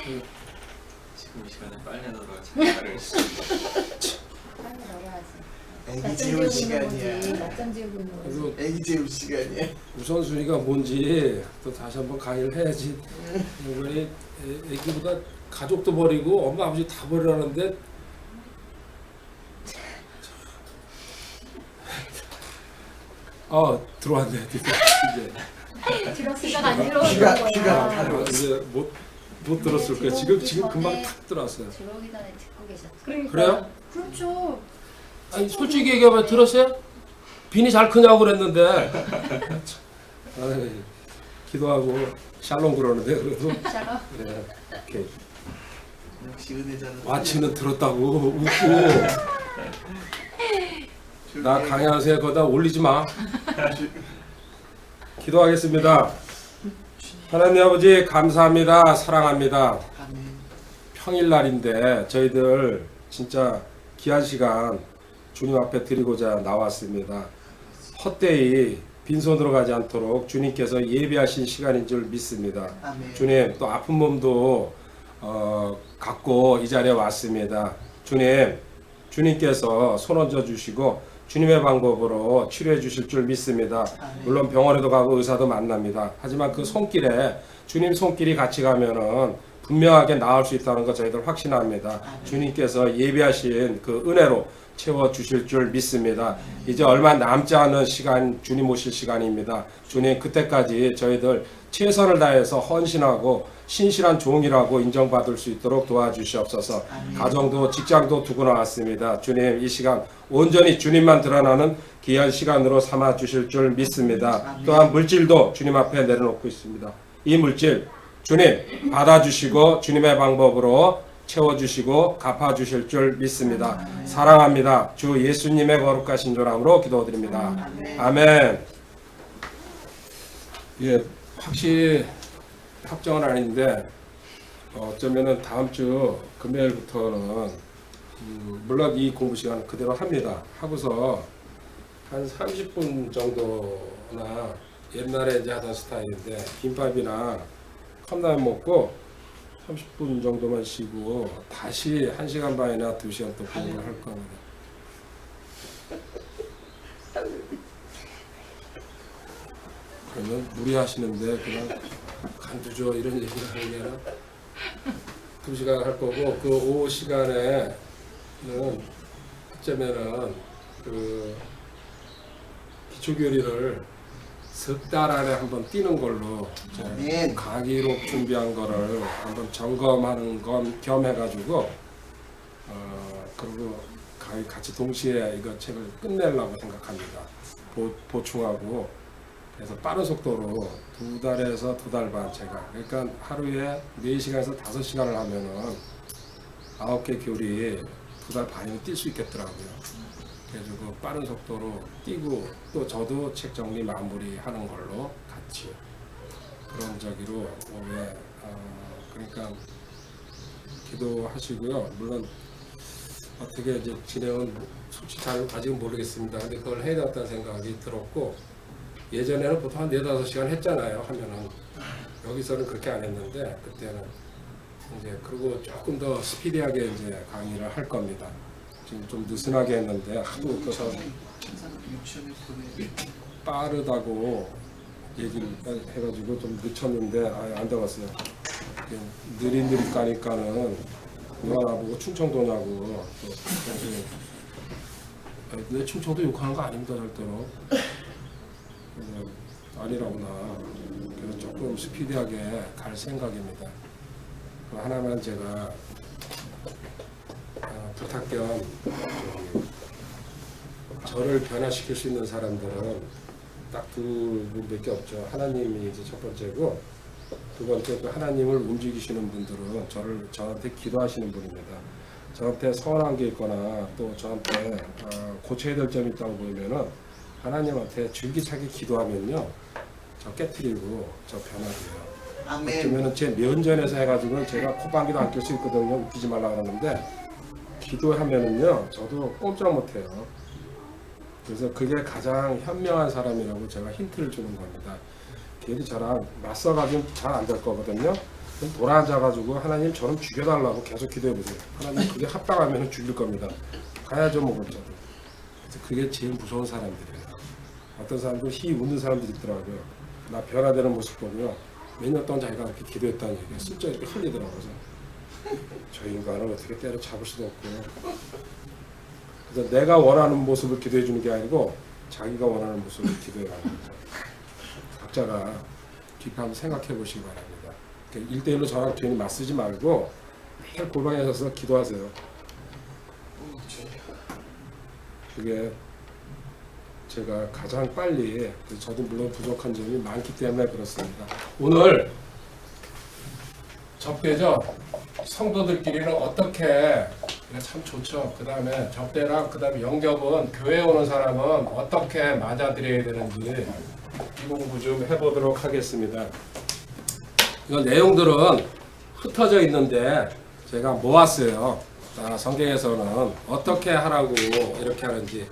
지금 이 시간에 빨래 넣으러 장가를 빨리 넣어야지. 애기 낮잠 재울 재우고 있는 거지. 시간이야. 낮잠 재우고 있는 거지. 그래서 애기 재울 시간이야. 우선순위가 뭔지 또 다시 한번 강의를 해야지. 이번에 애기보다 가족도 버리고 엄마 아버지 다 버리라는데 들어왔네 이제. 들었으니까 안 들어오는 귀가 거야. 이제 못 들었을 거야. 지금 금방 탁 들어왔어요. 들어오기 전에 듣고 계셨어. 그래요? 그렇죠. 아니 솔직히 얘기하면 들었어요? 빈이 잘 크냐고 그랬는데 아이, 기도하고 샬롬 그러는데 그래도 샬롬. 네, 이렇게 역시 은혜자는. 와치는 들었다고 웃고 나 강의하세요 거다 올리지 마. 기도하겠습니다. 하나님 아버지 감사합니다. 사랑합니다. 아멘. 평일날인데 저희들 진짜 귀한 시간 주님 앞에 드리고자 나왔습니다. 헛되이 빈손으로 가지 않도록 주님께서 예비하신 시간인 줄 믿습니다. 아멘. 주님 또 아픈 몸도 갖고 이 자리에 왔습니다. 주님께서 손 얹어 주시고 주님의 방법으로 치료해 주실 줄 믿습니다. 아멘. 물론 병원에도 가고 의사도 만납니다. 하지만 그 손길에 주님 손길이 같이 가면은 분명하게 나을 수 있다는 거 저희들 확신합니다. 주님께서 예비하신 그 은혜로 채워 주실 줄 믿습니다. 이제 얼마 남지 않은 시간 주님 오실 시간입니다. 주님 그때까지 저희들 최선을 다해서 헌신하고 신실한 종이라고 인정받을 수 있도록 도와주시옵소서. 아멘. 가정도 직장도 두고 나왔습니다. 주님 이 시간 온전히 주님만 드러나는 귀한 시간으로 삼아 주실 줄 믿습니다. 아멘. 또한 물질도 주님 앞에 내려놓고 있습니다. 이 물질 주님 받아주시고 주님의 방법으로 채워주시고 갚아주실 줄 믿습니다. 사랑합니다. 주 예수님의 거룩하신 조랑으로 기도드립니다. 아멘. 예, 확실히 확정은 아닌데 어쩌면은 다음 주 금요일부터는 물론 이 공부 시간 그대로 합니다. 하고서 한 30분 정도나 옛날에 이제 하던 스타일인데 김밥이나 컵라면 먹고 30분 정도만 쉬고 다시 1시간 반이나 2시간 또 공부를 할 겁니다. 그러면 무리하시는데 그냥 간두죠 이런 얘기를 하는 게 아니라 2시간 할 거고 그 오후 시간에는 어쩌면은 그 기초교리를 석 달 안에 한번 뛰는 걸로 아멘. 강의록 준비한 거를 한번 점검하는 건 겸해가지고 그리고 강의 같이 동시에 이거 책을 끝내려고 생각합니다. 보충하고 그래서 빠른 속도로 2달에서 2달 반 제가 그러니까 하루에 4시간에서 5시간을 하면은 9개 교리 2달 반이면 뛸 수 있겠더라고요. 그래가지고 빠른 속도로 뛰고 또 저도 책 정리 마무리하는 걸로 같이 그런 저기로 오후에 그러니까 기도하시고요. 물론 어떻게 이제 진행은 솔직히 잘 아직은 모르겠습니다. 근데 그걸 해야 되겠다는 생각이 들었고 예전에는 보통 한 4-5시간 했잖아요. 하면은 여기서는 그렇게 안 했는데 그때는 이제 그리고 조금 더 스피디하게 이제 강의를 할 겁니다. 지금 좀 느슨하게 했는데 하도 그래서 유치원에 보내. 빠르다고 얘기를 해가지고 좀 늦췄는데 안 되었어요. 느릿느릿 가니까는 누가 나보고 충청도냐고 또 내 충청도 욕하는 거 아닙니다 절대로. 그래서 아니라구나. 그래서 조금 스피디하게 갈 생각입니다. 하나만 제가 부탁 겸 저를 변화시킬 수 있는 사람들은 딱 2분밖에 없죠. 하나님이 이제 첫 번째고 두 번째 또 하나님을 움직이시는 분들은 저한테 기도하시는 분입니다. 저한테 서운한 게 있거나 또 저한테 고쳐야 될 점이 있다고 보이면은 하나님한테 줄기차게 기도하면요 저 깨트리고 저 변화돼요. 아멘. 그러면은 제 면전에서 해가지고 제가 콧방귀도 안 낄 수 있거든요. 웃기지 말라 그러는데 기도하면은요 저도 꼼짝 못해요. 그래서 그게 가장 현명한 사람이라고 제가 힌트를 주는 겁니다. 걔들이 저랑 맞서가지고 잘 안 될 거거든요. 돌아앉아가지고 하나님 저는 죽여달라고 계속 기도해보세요. 하나님 그게 합당하면 죽일 겁니다. 가야죠 뭐 그렇죠. 그래서 그게 제일 무서운 사람들이에요. 어떤 사람들 희 웃는 사람들이 있더라고요. 나 변화되는 모습 보면 몇 년 동안 자기가 그렇게 기도했다는 얘기가 슬쩍 이렇게 흘리더라고요. 그래서 저 인간을 어떻게 때려잡을 수도 없고, 그래서 내가 원하는 모습을 기도해 주는 게 아니고 자기가 원하는 모습을 기도해 가는 거죠. 각자가 깊이 한번 생각해 보시기 바랍니다. 1대1로 저랑 괜히 맞서지 말고 매일 골방에 서서 기도하세요. 그게 제가 가장 빨리, 저도 물론 부족한 점이 많기 때문에 그렇습니다. 오늘 접대죠. 성도들끼리는 어떻게, 참 좋죠. 그 다음에 접대랑 그 다음에 영접은 교회에 오는 사람은 어떻게 맞아들여야 되는지 이 공부 좀 해보도록 하겠습니다. 이건 내용들은 흩어져 있는데 제가 모았어요. 성경에서는 어떻게 하라고 이렇게 하는지.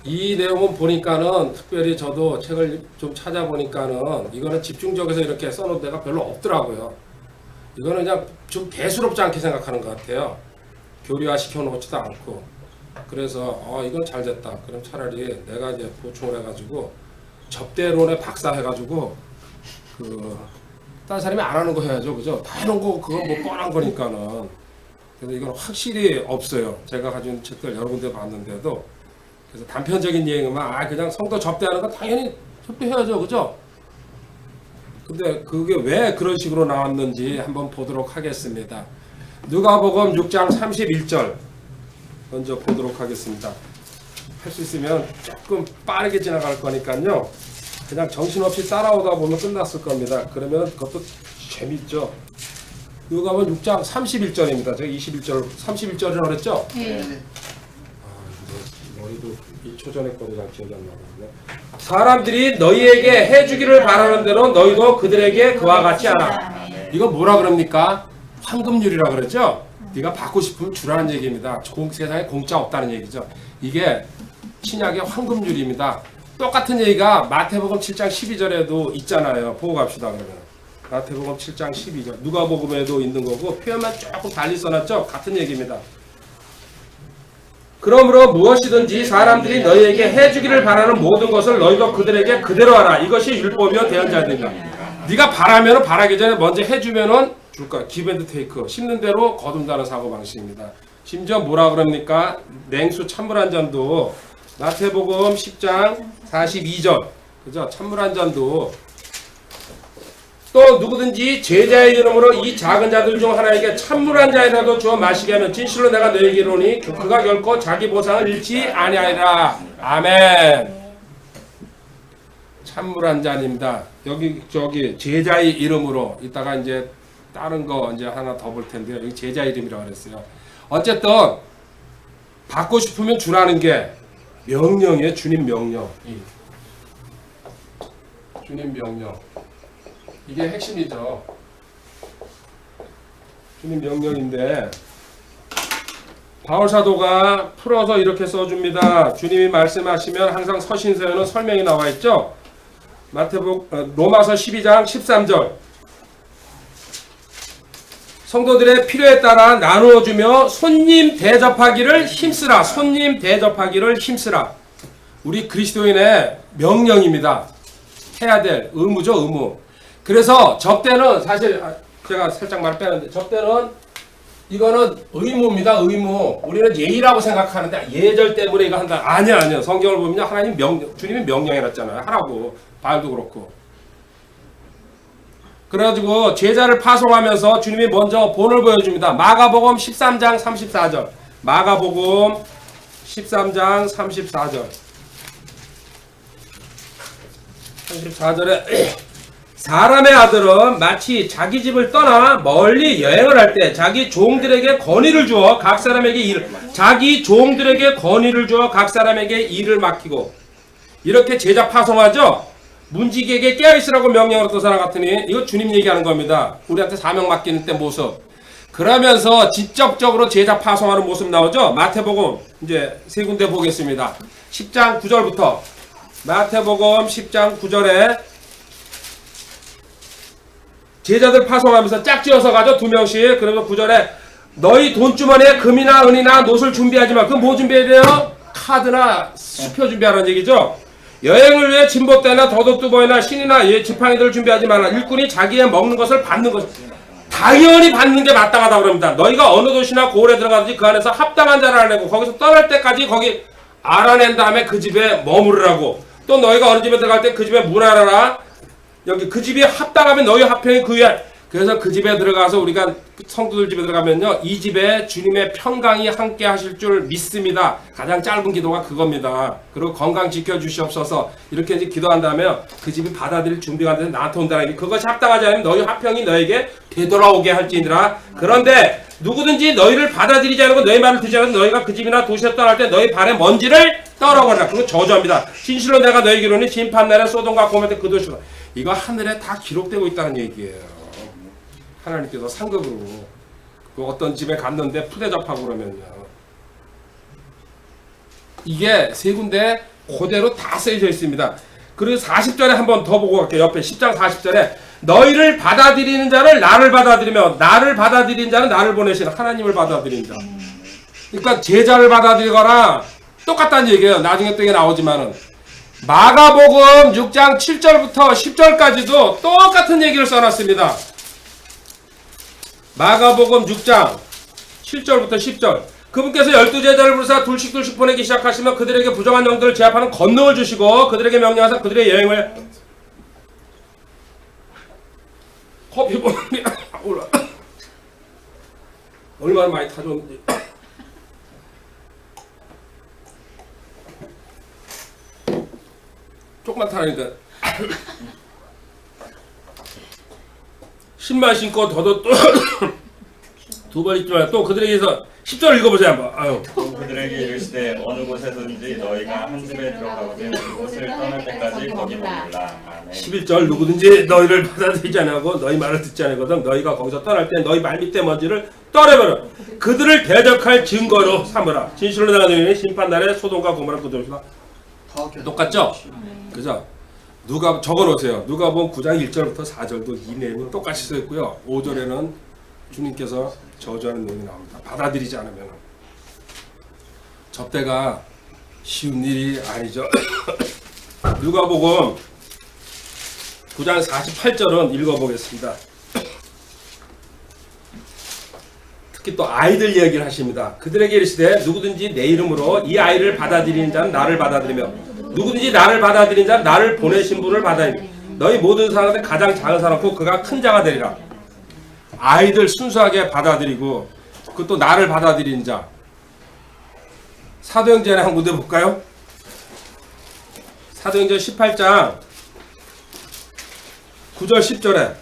이 내용은 보니까는 특별히 저도 책을 좀 찾아보니까는 이거는 집중적으로 이렇게 써놓은 데가 별로 없더라고요. 이거는 그냥 좀 대수롭지 않게 생각하는 것 같아요. 교리화 시켜놓지도 않고. 그래서 이건 잘 됐다. 그럼 차라리 내가 이제 보충을 해가지고 접대론에 박사 해가지고 다른 사람이 안 하는 거 해야죠, 그죠? 다 해놓은 거 그건 뭐 뻔한 거니까는. 그래서 이건 확실히 없어요. 제가 가진 책들 여러 군데 봤는데도. 그래서 단편적인 얘기만 그냥 성도 접대하는 건 당연히 접대해야죠, 그죠? 근데 그게 왜 그런 식으로 나왔는지 한번 보도록 하겠습니다. 누가복음 6장 31절 먼저 보도록 하겠습니다. 할 수 있으면 조금 빠르게 지나갈 거니까요. 그냥 정신없이 따라오다 보면 끝났을 겁니다. 그러면 그것도 재밌죠. 누가복음 6장 31절입니다. 제가 21절, 31절이라고 그랬죠? 네. 머리도 1초 전에 거도 잘 기억이 안 나거든요. 사람들이 너희에게 해주기를 바라는 대로 너희도 그들에게 그와 같이 하라. 이거 뭐라 그럽니까? 황금률이라 그랬죠? 네가 받고 싶으면 주라는 얘기입니다. 세상에 공짜 없다는 얘기죠. 이게 신약의 황금률입니다. 똑같은 얘기가 마태복음 7장 12절에도 있잖아요. 보고 갑시다 그러면. 마태복음 7장 12절. 누가복음에도 있는 거고 표현만 조금 달리 써놨죠? 같은 얘기입니다. 그러므로 무엇이든지 사람들이 너희에게 해주기를 바라는 모든 것을 너희도 그들에게 그대로 하라. 이것이 율법이요 대언자들이다. 네가 바라면 바라기 전에 먼저 해주면은 줄 거야. give and take. 심는 대로 거둔다는 사고방식입니다. 심지어 뭐라 그럽니까? 냉수 찬물 한 잔도 마태복음 10장 42절. 그죠? 찬물 한 잔도 또 누구든지 제자의 이름으로 이 작은 자들 중 하나에게 찬물 한 잔이라도 주어 마시게 하면 진실로 내가 너에게 이르노니 그가 결코 자기 보상을 잃지 아니하리라. 아멘. 찬물 한 잔입니다. 저기 제자의 이름으로 이따가 이제 다른 거 이제 하나 더 볼 텐데요. 여기 제자 이름이라고 그랬어요. 어쨌든 받고 싶으면 주라는 게 명령이에요. 주님 명령. 주님 명령. 이게 핵심이죠. 주님 명령인데 바울 사도가 풀어서 이렇게 써줍니다. 주님이 말씀하시면 항상 서신서에는 설명이 나와 있죠. 로마서 12장 13절. 성도들의 필요에 따라 나누어주며 손님 대접하기를 힘쓰라. 손님 대접하기를 힘쓰라. 우리 그리스도인의 명령입니다. 해야 될 의무죠, 의무. 그래서 접대는 사실 제가 살짝 말 빼는데 접대는 이거는 의무입니다. 의무. 우리는 예의라고 생각하는데 예절 때문에 이거 한다. 아니야. 성경을 보면 하나님 주님이 명령해놨잖아요. 하라고. 바울도 그렇고. 그래가지고 제자를 파송하면서 주님이 먼저 본을 보여줍니다. 마가복음 13장 34절. 마가복음 13장 34절. 34절에 사람의 아들은 마치 자기 집을 떠나 멀리 여행을 할 때 자기 종들에게 권위를 주어 각 사람에게 일을 맡기고 이렇게 제자 파송하죠. 문지기에게 깨어있으라고 명령을 했던 사람 같으니 이거 주님 얘기하는 겁니다. 우리한테 사명 맡기는 때 모습. 그러면서 직접적으로 제자 파송하는 모습 나오죠. 마태복음 이제 세 군데 보겠습니다. 10장 9절부터 마태복음 10장 9절에 제자들 파송하면서 짝지어서 가죠. 2명씩. 그러면서 9절에 너희 돈주머니에 금이나 은이나 노술 준비하지 마. 그럼 뭐 준비해야 돼요? 카드나 수표 준비하라는 얘기죠. 여행을 위해 진보대나 더덕두보이나 신이나 지팡이들을 준비하지 말라. 일꾼이 자기의 먹는 것을 받는 것. 당연히 받는 게 마땅하다 그럽니다. 너희가 어느 도시나 고을에 들어가든지 그 안에서 합당한 자를 알아내고 거기서 떠날 때까지 거기 알아낸 다음에 그 집에 머무르라고. 또 너희가 어느 집에 들어갈 때 그 집에 문하라라. 여기 그 집이 합당하면 너희 합평이 그 위에. 그래서 그 집에 들어가서 우리가 성도들 집에 들어가면요, 이 집에 주님의 평강이 함께 하실 줄 믿습니다. 가장 짧은 기도가 그겁니다. 그리고 건강 지켜주시옵소서 이렇게 이제 기도한다면 그 집이 받아들일 준비가 되면 나한테 온다는 게, 그것이 합당하지 않으면 너희 화평이 너에게 되돌아오게 할지니라. 그런데 누구든지 너희를 받아들이지 않고 너희 말을 듣지 않고 너희가 그 집이나 도시에 떠날 때 너희 발에 먼지를 떨어버리라. 그거 저주합니다. 진실로 내가 너희에게 이르노니 심판날에 소돔과 고모라 그 도시다. 이거 하늘에 다 기록되고 있다는 얘기예요. 하나님께서 상급으로 그 어떤 집에 갔는데 푸대접하고 그러면요, 이게 세 군데 그대로 다 쓰여져 있습니다. 그리고 40절에 한번 더 보고 갈게요. 옆에 10장 40절에 너희를 받아들이는 자를 나를 받아들이며 나를 받아들이는 자는 나를 보내신 하나님을 받아들이는 자. 그러니까 제자를 받아들이거나 똑같다는 얘기예요. 나중에 또 이게 나오지만은 마가복음 6장 7절부터 10절까지도 똑같은 얘기를 써놨습니다. 마가복음 6장 7절부터 10절. 그분께서 12제자를 부르사 둘씩 보내기 시작하시며 그들에게 부정한 영들을 제압하는 권능을 주시고 그들에게 명령하사 그들의 여행을 커피 보는데 얼마나 많이 타줬는지. 조금만 타니까 신발 신고 더더 두 번 입지 말고 또 그들에게서 10절 읽어보세요 한번. 아유. 또 그들에게 이르시되 어느 곳에든지 너희가 한 집에 들어가거든 그곳을 떠날 때까지 거기 머물라. 아멘. 11절 누구든지 너희를 받아들이지 않고 너희 말을 듣지 않거든 너희가 거기서 떠날 때 너희 말밑에 먼지를 떨어버려 그들을 대적할 증거로 삼으라. 진실로 내가 너희는 심판날에 소돔과 고모라 그 도시가 똑같죠? 그죠? 누가 적어놓으세요. 누가복음 9장 1절부터 4절도 이 내용은 똑같이 써있고요. 5절에는 주님께서 저주하는 내용이 나옵니다. 받아들이지 않으면 접대가 쉬운 일이 아니죠. 누가복음 9장 48절은 읽어보겠습니다. 특히 또 아이들 이야기를 하십니다. 그들에게 이르시되 누구든지 내 이름으로 이 아이를 받아들이는 자는 나를 받아들이며 누구든지 나를 받아들이는 자는 나를 보내신 분을 받아들이며 너희 모든 사람들 가장 작은 사람고 그가 큰 자가 되리라. 아이들 순수하게 받아들이고 그것도 나를 받아들이는 자. 사도행전에 한 군데 볼까요? 사도행전 18장 9절 10절에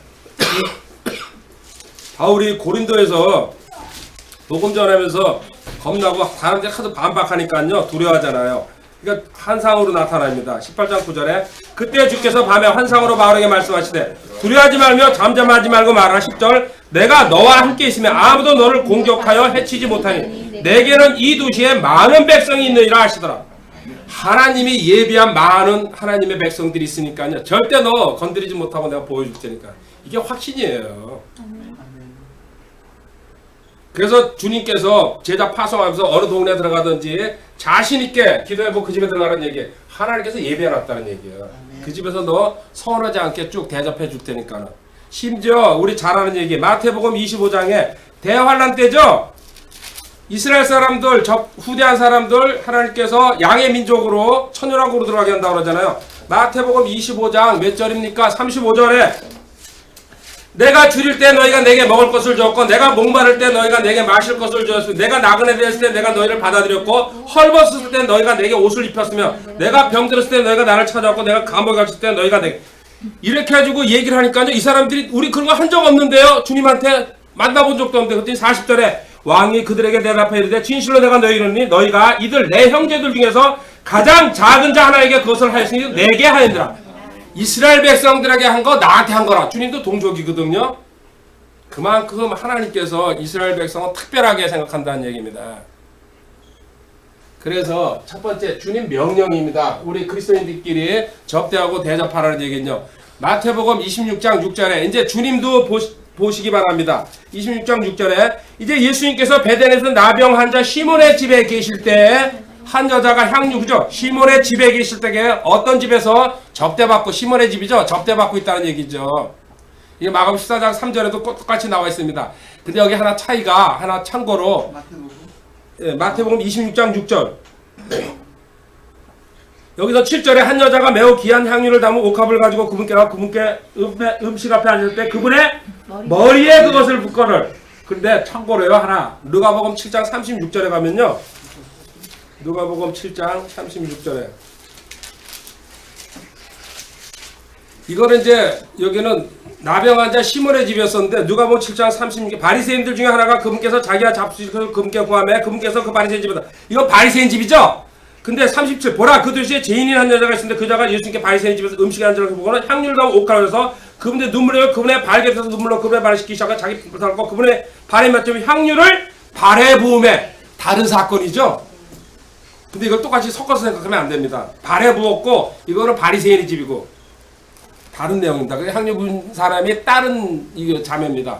바울이 고린도에서 복음 전하면서 겁나고 사람들이 하도 반박하니까요 두려워하잖아요. 그러니까 환상으로 나타납니다. 18장 9절에 그때 주께서 밤에 환상으로 바울에게 말씀하시되 두려워하지 말며 잠잠하지 말고 말하라. 10절 내가 너와 함께 있으며 아무도 너를 공격하여 해치지 못하니 내게는 이 도시에 많은 백성이 있느니라 하시더라. 하나님이 예비한 많은 하나님의 백성들이 있으니까요 절대 너 건드리지 못하고 내가 보여줄 테니까. 이게 확신이에요. 그래서 주님께서 제자 파송하면서 어느 동네에 들어가든지 자신있게 기도해보고 그 집에 들어가라는 얘기. 하나님께서 예배해놨다는 얘기예요. 그 집에서 너 서운하지 않게 쭉 대접해 줄 테니까. 심지어 우리 잘 아는 얘기 마태복음 25장에 대환란 때죠. 이스라엘 사람들 후대한 사람들 하나님께서 양의 민족으로 천연왕국으로 들어가게 한다고 그러잖아요. 마태복음 25장 몇 절입니까? 35절에 내가 줄일 때 너희가 내게 먹을 것을 주었고 내가 목마를 때 너희가 내게 마실 것을 주었으며 내가 나그네 되었을 때 내가 너희를 받아들였고 헐벗었을 때 너희가 내게 옷을 입혔으며 내가 병들었을 때 너희가 나를 찾아왔고 내가 감옥에 갇혔을 때 너희가 내게 이렇게 해가지고 얘기를 하니까요 이 사람들이 우리 그런 거 한 적 없는데요 주님한테 만나본 적도 없는데 그랬더니 40절에 왕이 그들에게 대답해 이르되 진실로 내가 너희를 이르니 너희가 이들 내 형제들 중에서 가장 작은 자 하나에게 그것을 하였으니 내게 하였느라. 이스라엘 백성들에게 한 거 나한테 한 거라. 주님도 동족이거든요. 그만큼 하나님께서 이스라엘 백성은 특별하게 생각한다는 얘기입니다. 그래서 첫 번째 주님 명령입니다. 우리 그리스도인들끼리 접대하고 대접하라는 얘기는요. 마태복음 26장 6절에 이제 주님도 보시기 바랍니다. 26장 6절에 이제 예수님께서 베델에서 나병 환자 시몬의 집에 계실 때 한 여자가 향유, 그죠? 시몬의 집에 계실 때에 어떤 집에서 접대받고, 시몬의 집이죠? 접대받고 있다는 얘기죠. 이게 마가복음 14장 3절에도 똑같이 나와 있습니다. 근데 여기 하나 차이가, 하나 참고로 마태복음 26장 6절 여기서 7절에 한 여자가 매우 귀한 향유를 담은 옥합을 가지고 그분께 음식 앞에 앉을 때 그분의 머리에 그것을 붓거늘. 근데 참고로요, 하나 누가복음 7장 36절에 가면요, 누가복음 7장 36절에 이거는 이제 여기는 나병 환자 시몬의 집이었었는데 누가복음 7장 36절 바리새인들 중에 하나가 그분께서 자기가 잡수시고 그분께 구하매 그분께서 그 바리새인 집이다. 이거 바리새인 집이죠? 근데 37 보라 그 도시에 죄인인 한 여자가 있었는데 그 여자가 예수님께 바리새인 집에서 음식에 앉으러 보고는 향유를 담은 옥합을 해서 그분의 눈물을 그분의 발에 뱉어서 눈물로 그분의 발을 씻기 시작하고 자기 발을 닦고 그분의 발에 맞추면 향유를 발에 부음에 다른 사건이죠. 근데 이걸 똑같이 섞어서 생각하면 안 됩니다. 발에 부었고 이거는 바리새인의 집이고 다른 내용입니다. 그 향유 부은 사람이 다른 이 자매입니다.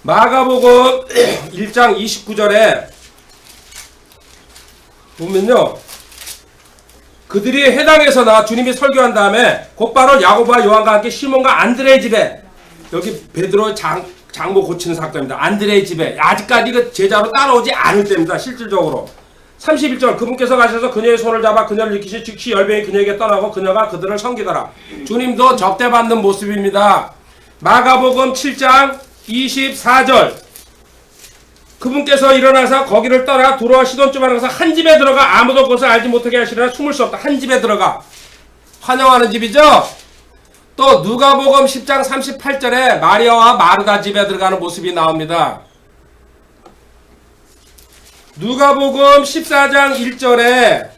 마가복음 1장 29절에 보면요, 그들이 해당에서 나와 주님이 설교한 다음에 곧바로 야고보와 요한과 함께 시몬과 안드레의 집에, 여기 베드로 장모 고치는 사건입니다. 안드레의 집에 아직까지 그 제자로 따라오지 않을 때입니다. 실질적으로 31절 그분께서 가셔서 그녀의 손을 잡아 그녀를 일으키시 즉시 열병이 그녀에게 떠나고 그녀가 그들을 섬기더라. 주님도 접대받는 모습입니다. 마가복음 7장 24절 그분께서 일어나서 거기를 떠나 두로와 시돈쯤 가서 한 집에 들어가 아무도 그것을 알지 못하게 하시려나 숨을 수 없다. 한 집에 들어가 환영하는 집이죠. 또 누가복음 10장 38절에 마리아와 마르다 집에 들어가는 모습이 나옵니다. 누가복음 14장 1절에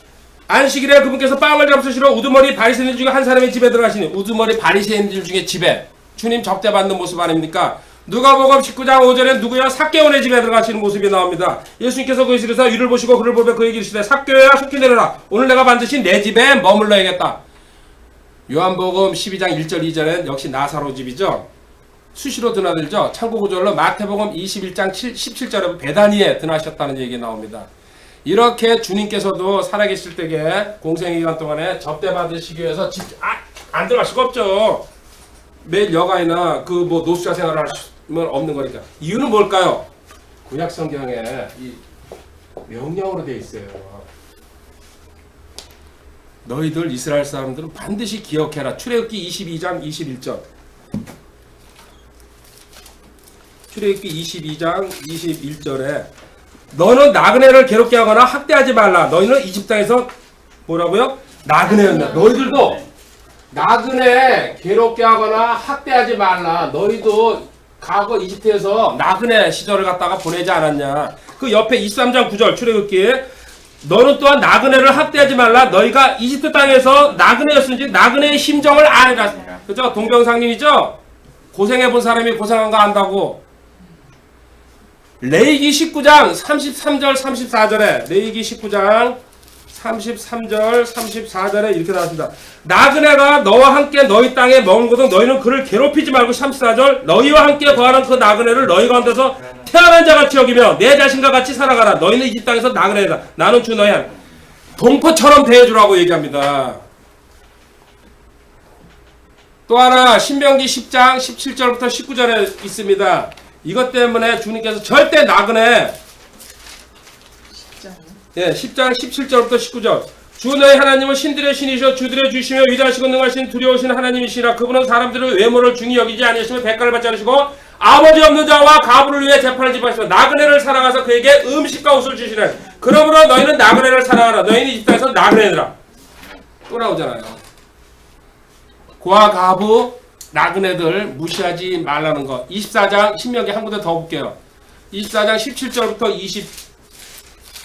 안식일에 그분께서 빵을 잡수시러 우두머리 바리새인들 중에 한 사람의 집에 들어가시니 우두머리 바리새인들 중에 집에 주님 접대받는 모습 아닙니까? 누가복음 19장 5절에 누구야? 삭개오네 집에 들어가시는 모습이 나옵니다. 예수님께서 그 이슬에서 이를 보시고 그를 보며 그에게 이르시되 삭개오야 속히 내려라. 오늘 내가 반드시 내 집에 머물러야겠다. 요한복음 12장 1절 2절엔 역시 나사로 집이죠. 수시로 드나들죠. 참고구절로 마태복음 21장 17절에 베다니에 드나셨다는 얘기 나옵니다. 이렇게 주님께서도 살아계실 때에 공생기간 동안에 접대받으시기 위해서 안 들어갈 수가 없죠. 매일 여가이나 그 뭐 노숙자 생활을 하시면 없는 거니까. 이유는 뭘까요? 구약 성경에 이 명령으로 되어 있어요. 너희들 이스라엘 사람들은 반드시 기억해라. 출애굽기 22장 21절. 출애굽기 22장 21절에 너는 나그네를 괴롭게 하거나 학대하지 말라. 너희는 이집 땅에서 뭐라고요? 나그네였나. 너희들도 나그네 괴롭게 하거나 학대하지 말라. 너희도 과거 이집트에서 나그네 시절을 갖다가 보내지 않았냐. 그 옆에 23장 9절 출애굽기 너는 또한 나그네를 학대하지 말라. 너희가 이집트 땅에서 나그네였는지 나그네의 심정을 아니라. 그죠? 동병상련이죠? 고생해본 사람이 고생한 거 안다고. 레위기 19장 33절 34절에 레위기 19장 33절 34절에 이렇게 나왔습니다. 나그네가 너와 함께 너희 땅에 머물거든 너희는 그를 괴롭히지 말고 34절 너희와 함께 거하는 그 나그네를 너희 가운데서 태어난 자같이 여기며 내 자신과 같이 살아가라. 너희는 이 집 땅에서 나그네다. 나는 주 너희 하나님. 동포처럼 대해주라고 얘기합니다. 또 하나 신명기 10장 17절부터 19절에 있습니다. 이것 때문에 주님께서 절대 나그네 10장 17절부터 19절 주 너희 하나님은 신들의 신이시여 주들의 주시며 위대하시고 능하신 두려우신 하나님이시라. 그분은 사람들의 외모를 중히 여기지 아니하시며 대가를 받지 않으시고 아버지 없는 자와 가부를 위해 재판을 집하시며 나그네를 사랑하사 그에게 음식과 옷을 주시네. 그러므로 너희는 나그네를 사랑하라. 너희는 이 땅에서 나그네들아. 또 나오잖아요. 고아 가부 나그네들 무시하지 말라는 거. 24장 신명기 한 군데 더 볼게요. 24장 17절부터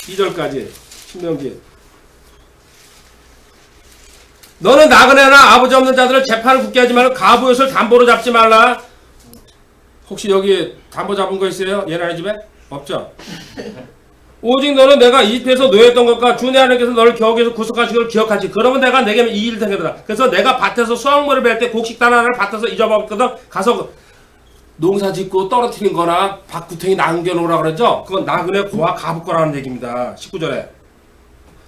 22절까지 신명기. 너는 나그네나 아버지 없는 자들을 재판을 굳게 하지 말고 가부 옷을 담보로 잡지 말라. 혹시 여기 담보 잡은 거 있어요? 얘네 집에? 없죠? 오직 너는 내가 이집트에서 노예했던 것과 주 내 하나님께서 너를 겨우에서 구속하신 걸 기억하지. 그러면 내가 내게 이 일을 행하더라. 그래서 내가 밭에서 수확물을 벨 때 곡식단 하나를 밭에서 잊어먹었거든. 가서 농사 짓고 떨어뜨린 거나 밭구탱이 남겨놓으라 그러죠. 그건 나그네 고아 가부 거라는 얘기입니다. 19절에.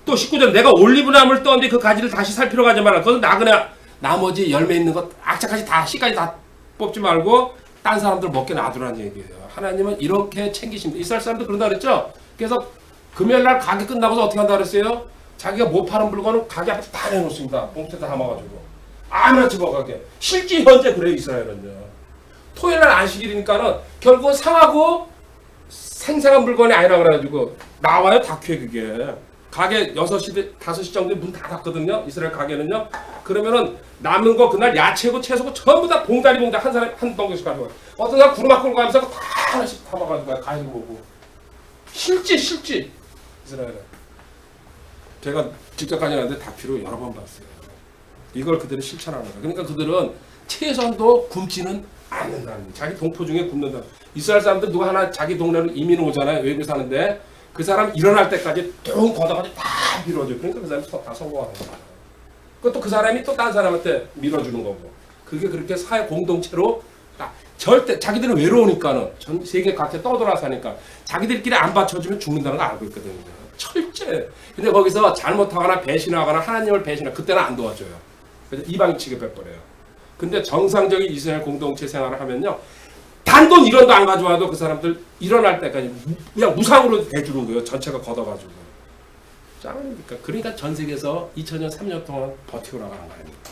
또 19절에 내가 올리브나무를 떴는데 그 가지를 다시 살 필요가 하지 말라. 그건 나그네 나머지 열매 있는 것 악착까지 다 씨까지 다 뽑지 말고 딴 사람들 먹게 놔두라는 얘기예요. 하나님은 이렇게 챙기십니다. 이스라엘 사람들 그런다 그랬죠. 그래서 금요일날 가게 끝나고서 어떻게 한다 그랬어요? 자기가 못 파는 물건을 가게 앞에 다 내놓습니다. 봉투에 담아가지고 아무나 집어가게. 실제 현재 그래요. 이스라엘은요. 토요일날 안식일이니까는 결국은 상하고 생생한 물건이 아니라 그래가지고 나와요. 다큐에 그게. 가게 6시, 5시 정도에 문 다 닫거든요. 이스라엘 가게는요. 그러면은 남은 거 그날 야채고 채소고 전부 다 봉다리 한 사람이 한 덩이씩 가져가요. 어떤 사람 구르막 끌고 가면서 다 하나씩 담아가지고 가위로 보고. 실제 이스라엘은. 제가 직접 다녀왔는데 다큐로 여러 번 봤어요. 이걸 그들은 실천하는 거예요. 그러니까 그들은 최선도 굶지는 않는다는 거예요. 자기 동포 중에 굶는다. 이스라엘 사람들 누가 하나 자기 동네로 이민 오잖아요. 외국에 사는데 그 사람 일어날 때까지 똥 걷어가지고 다 밀어줘요. 그러니까 그 사람이 다 성공하는 거예요. 그것도 그 사람이 또 다른 사람한테 밀어주는 거고. 그게 그렇게 사회 공동체로 절대 자기들은 외로우니까는 전 세계 각지에 떠돌아 사니까 자기들끼리 안 받쳐주면 죽는다는 거 알고 있거든요. 철저해. 근데 거기서 잘못하거나 배신하거나 하나님을 배신하거나 그때는 안 도와줘요. 그래서 이방 취급해버려요. 근데 정상적인 이스라엘 공동체 생활을 하면요. 단돈 1원도 안 가져와도 그 사람들 일어날 때까지 그냥 무상으로 대주는 거예요. 전체가 걷어가지고. 짱입니까? 그러니까 전 세계에서 2000년, 3년 동안 버티고 나가는 거 아닙니까?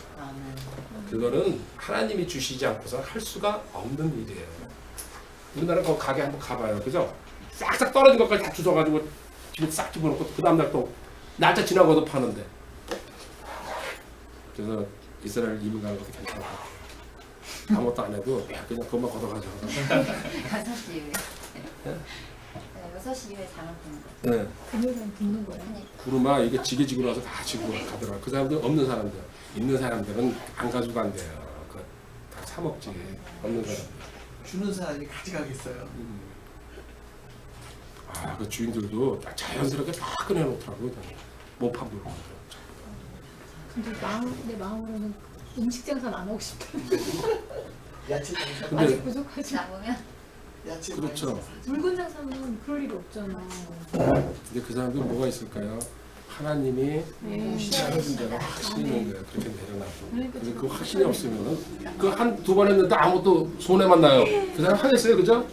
그거는 하나님이 주시지 않고서 할 수가 없는 일이에요. 우리나라 거 가게 한번 가봐요. 그죠? 싹싹 떨어진 것까지 다 주워가지고 집에 싹 집어넣고 그 다음날 또 날짜 지나고도 파는데. 그래서 이스라엘 이민 가는 것도 괜찮아. 아무것도 안 해도 그냥 그것만 걷어가지고. 6시 이후에. 6시 이후에 장을 보는 거. 네. 금요일은 굶는 거야. 구르마 이게 지게 나서 다 지고 가더라. 그 사람들 없는 사람들, 있는 사람들은 안 가지고 간대요. 다 사 먹지. 없는 사람들. 주는 사람이 가져가겠어요. 그 주인들도 자연스럽게 다 꺼내놓더라고요. 못 파는 거. 근데 내 마음으로는 음식 장사는 안 하고 싶다. 야채 장사. 근데 아직 부족하지. 남으면 야채 그렇죠. 장사. 물건 장사는 그럴 일이 없잖아. 근데 그 사람들 뭐가 있을까요? 하나님이 네. 시작해준 대로 확신이 있는 거예요. 그렇게 내려놔도. 그러니까 근데 그 확신이 없으면은 그 한 두 번 했는데 아무것도 손해만 나요. 그 사람 하겠어요, 그죠?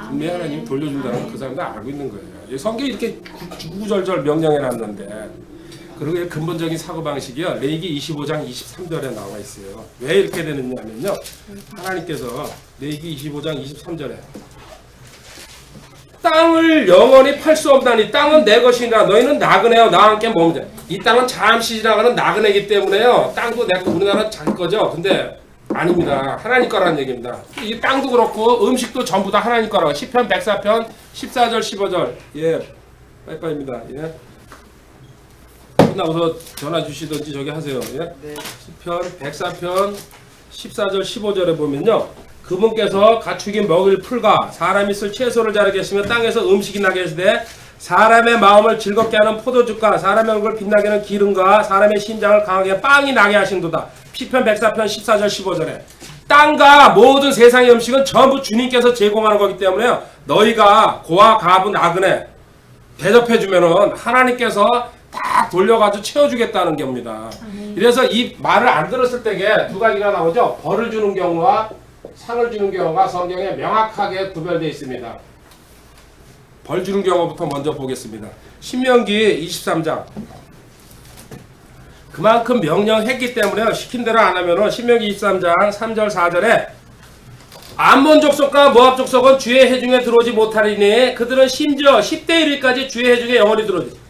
분명히 하나님이 돌려준다는 걸 그 사람도 알고 있는 거예요. 이 성경이 이렇게 구구절절 명령해놨는데 그리고 근본적인 사고방식이요. 레위기 25장 23절에 나와 있어요. 왜 이렇게 되느냐면요. 하나님께서 레위기 25장 23절에 땅을 영원히 팔 수 없나니 땅은 내 것이니라 너희는 나그네여 나와 함께 머무자. 이 땅은 잠시 지나가는 나그네이기 때문에요. 땅도 내 거, 우리나라는 자기 거죠. 근데 아닙니다. 하나님 거라는 얘기입니다. 이 땅도 그렇고 음식도 전부 다 하나님 거라고. 시편 104편 14절 15절 예 빠이빠이입니다. 예. 끝나고서 전화 주시든지 저기 하세요. 예. 네. 시편 104편 14절 15절에 보면요. 그분께서 가축이 먹을 풀과 사람이 쓸 채소를 자르게 하시며 땅에서 음식이 나게 하시되 사람의 마음을 즐겁게 하는 포도주과 사람의 얼굴을 빛나게 하는 기름과 사람의 심장을 강하게 하는 빵이 나게 하신도다. 시편 104편 14절 15절에 땅과 모든 세상의 음식은 전부 주님께서 제공하는 거기 때문에 너희가 고아 가부 나그네 대접해주면은 하나님께서 딱 돌려가지고 채워주겠다는 겁니다. 그래서 이 말을 안 들었을 때에 두 가지가 나오죠. 벌을 주는 경우와 상을 주는 경우가 성경에 명확하게 구별되어 있습니다. 벌 주는 경우부터 먼저 보겠습니다. 신명기 23장. 그만큼 명령했기 때문에 시킨 대로 안 하면은 신명기 23장 3절 4절에 암몬 족속과 모압 족속은 주의 해중에 들어오지 못하리니 그들은 심지어 10대 1위까지 주의 해중에 영원히 들어오지.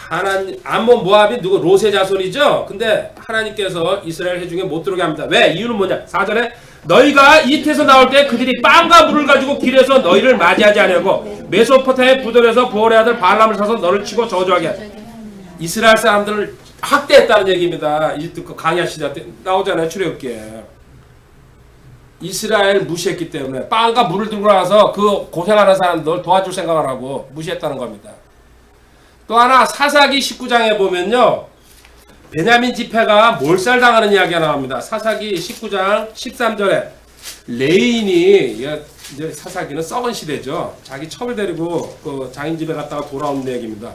하나님 암몬 모압이 누구 로세 자손이죠. 근데 하나님께서 이스라엘 해중에 못 들어오게 합니다. 왜? 이유는 뭐냐? 4절에 너희가 이태에서 나올 때 그들이 빵과 물을 가지고 길에서 너희를 맞이하지 아니하고 메소포타미아 부돌에서 부올의 아들 발람을 사서 너를 치고 저주하게 하라. 이스라엘 사람들을 학대했다는 얘기입니다. 이 듣고 강야 시대 때 나오잖아요. 출애굽기에. 이스라엘 무시했기 때문에 빵과 물을 들고 나와서 그 고생하는 사람들 도와줄 생각을 하고 무시했다는 겁니다. 또 하나 사사기 19장에 보면요. 베냐민 지파가 몰살당하는 이야기가 나옵니다. 사사기 19장 13절에 레인이 이제 사사기는 썩은 시대죠. 자기 첩을 데리고 그 장인 집에 갔다가 돌아오는 얘기입니다.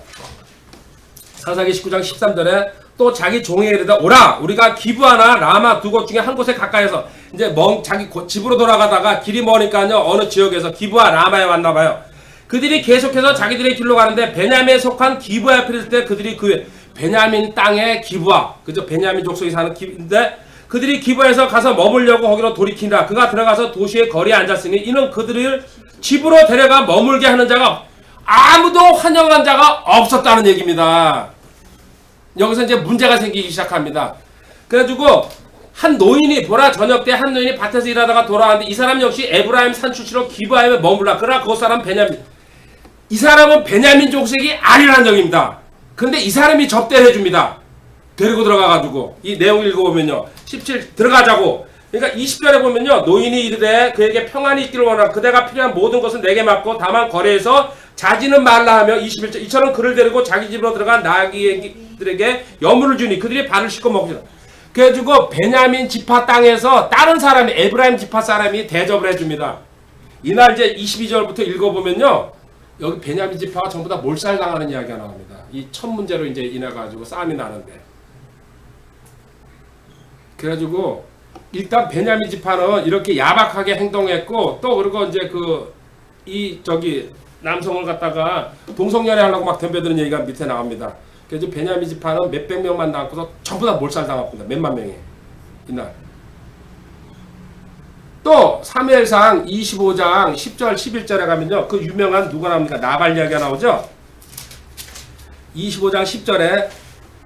사사기 19장 13절에 또 자기 종에게 이르다 오라 우리가 기브아나 라마 두 곳 중에 한 곳에 가까이서 이제 자기 집으로 돌아가다가 길이 머니까요 어느 지역에서 기브아 라마에 왔나봐요. 그들이 계속해서 자기들의 길로 가는데 베냐민에 속한 기브아에 앞에 있을 때 그들이 그 베냐민 땅에 기브아 그죠 베냐민 족속이 사는 기브인데 그들이 기브아에서 가서 머물려고 거기로 돌이킨다. 그가 들어가서 도시의 거리에 앉았으니 이는 그들을 집으로 데려가 머물게 하는 자가 아무도 환영한 자가 없었다는 얘기입니다. 여기서 이제 문제가 생기기 시작합니다. 그래가지고 한 노인이 보라 저녁 때 한 노인이 밭에서 일하다가 돌아왔는데 이 사람 역시 에브라임 산 출신으로 기브아에 머물라. 그러나 그 사람 베냐민 이 사람은 베냐민 족속이 아니라는 얘기입니다. 근데 이 사람이 접대를 해줍니다. 데리고 들어가가지고 이 내용 읽어보면요 17 들어가자고. 그러니까 20절에 보면요 노인이 이르되 그에게 평안이 있기를 원하고 그대가 필요한 모든 것은 내게 맡고 다만 거래에서 자지는 말라 하며 21절 이처럼 그를 데리고 자기 집으로 들어간 나귀들에게 여물을 주니 그들이 발을 씻고 먹으리라. 그래가지고 베냐민 지파 땅에서 다른 사람이 에브라임 지파 사람이 대접을 해줍니다. 이날 이제 22절부터 읽어보면요 여기 베냐민 지파가 전부 다 몰살당하는 이야기가 나옵니다. 이 첫 문제로 이제 인해가지고 싸움이 나는데 그래가지고 일단 베냐민 지파는 이렇게 야박하게 행동했고 또 그리고 이제 저기 남성을 갖다가 동성연애 하려고 막 덤벼드는 얘기가 밑에 나옵니다. 그래서 베냐민 지파는 몇백 명만 남고서 전부 다 몰살당합니다. 몇만 명이 이날. 또 사무엘상 25장 10절 11절에 가면요 그 유명한 누가 나옵니까? 나발 이야기가 나오죠. 25장 10절에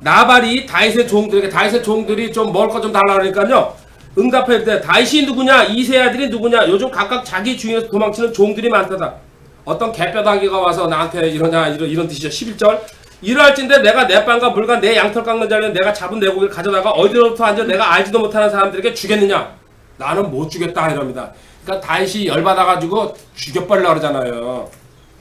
나발이 다윗의 종들에게 다윗의 종들이 좀 먹을 거 좀 달라 그러니까요 응답할 때 다윗이 누구냐 이세 아들이 누구냐 요즘 각각 자기 주인에서 도망치는 종들이 많다다. 어떤 개뼈다귀가 와서 나한테 이러냐 이런 뜻이죠. 11절 이러할진대 내가 내 빵과 물과 내 양털 깎는 자는 내가 잡은 내 고기를 가져다가 어디로부터 앉아 내가 알지도 못하는 사람들에게 주겠느냐. 나는 못 주겠다 이럽니다. 그러니까 다윗이 열받아가지고 죽여버리려고 그러잖아요.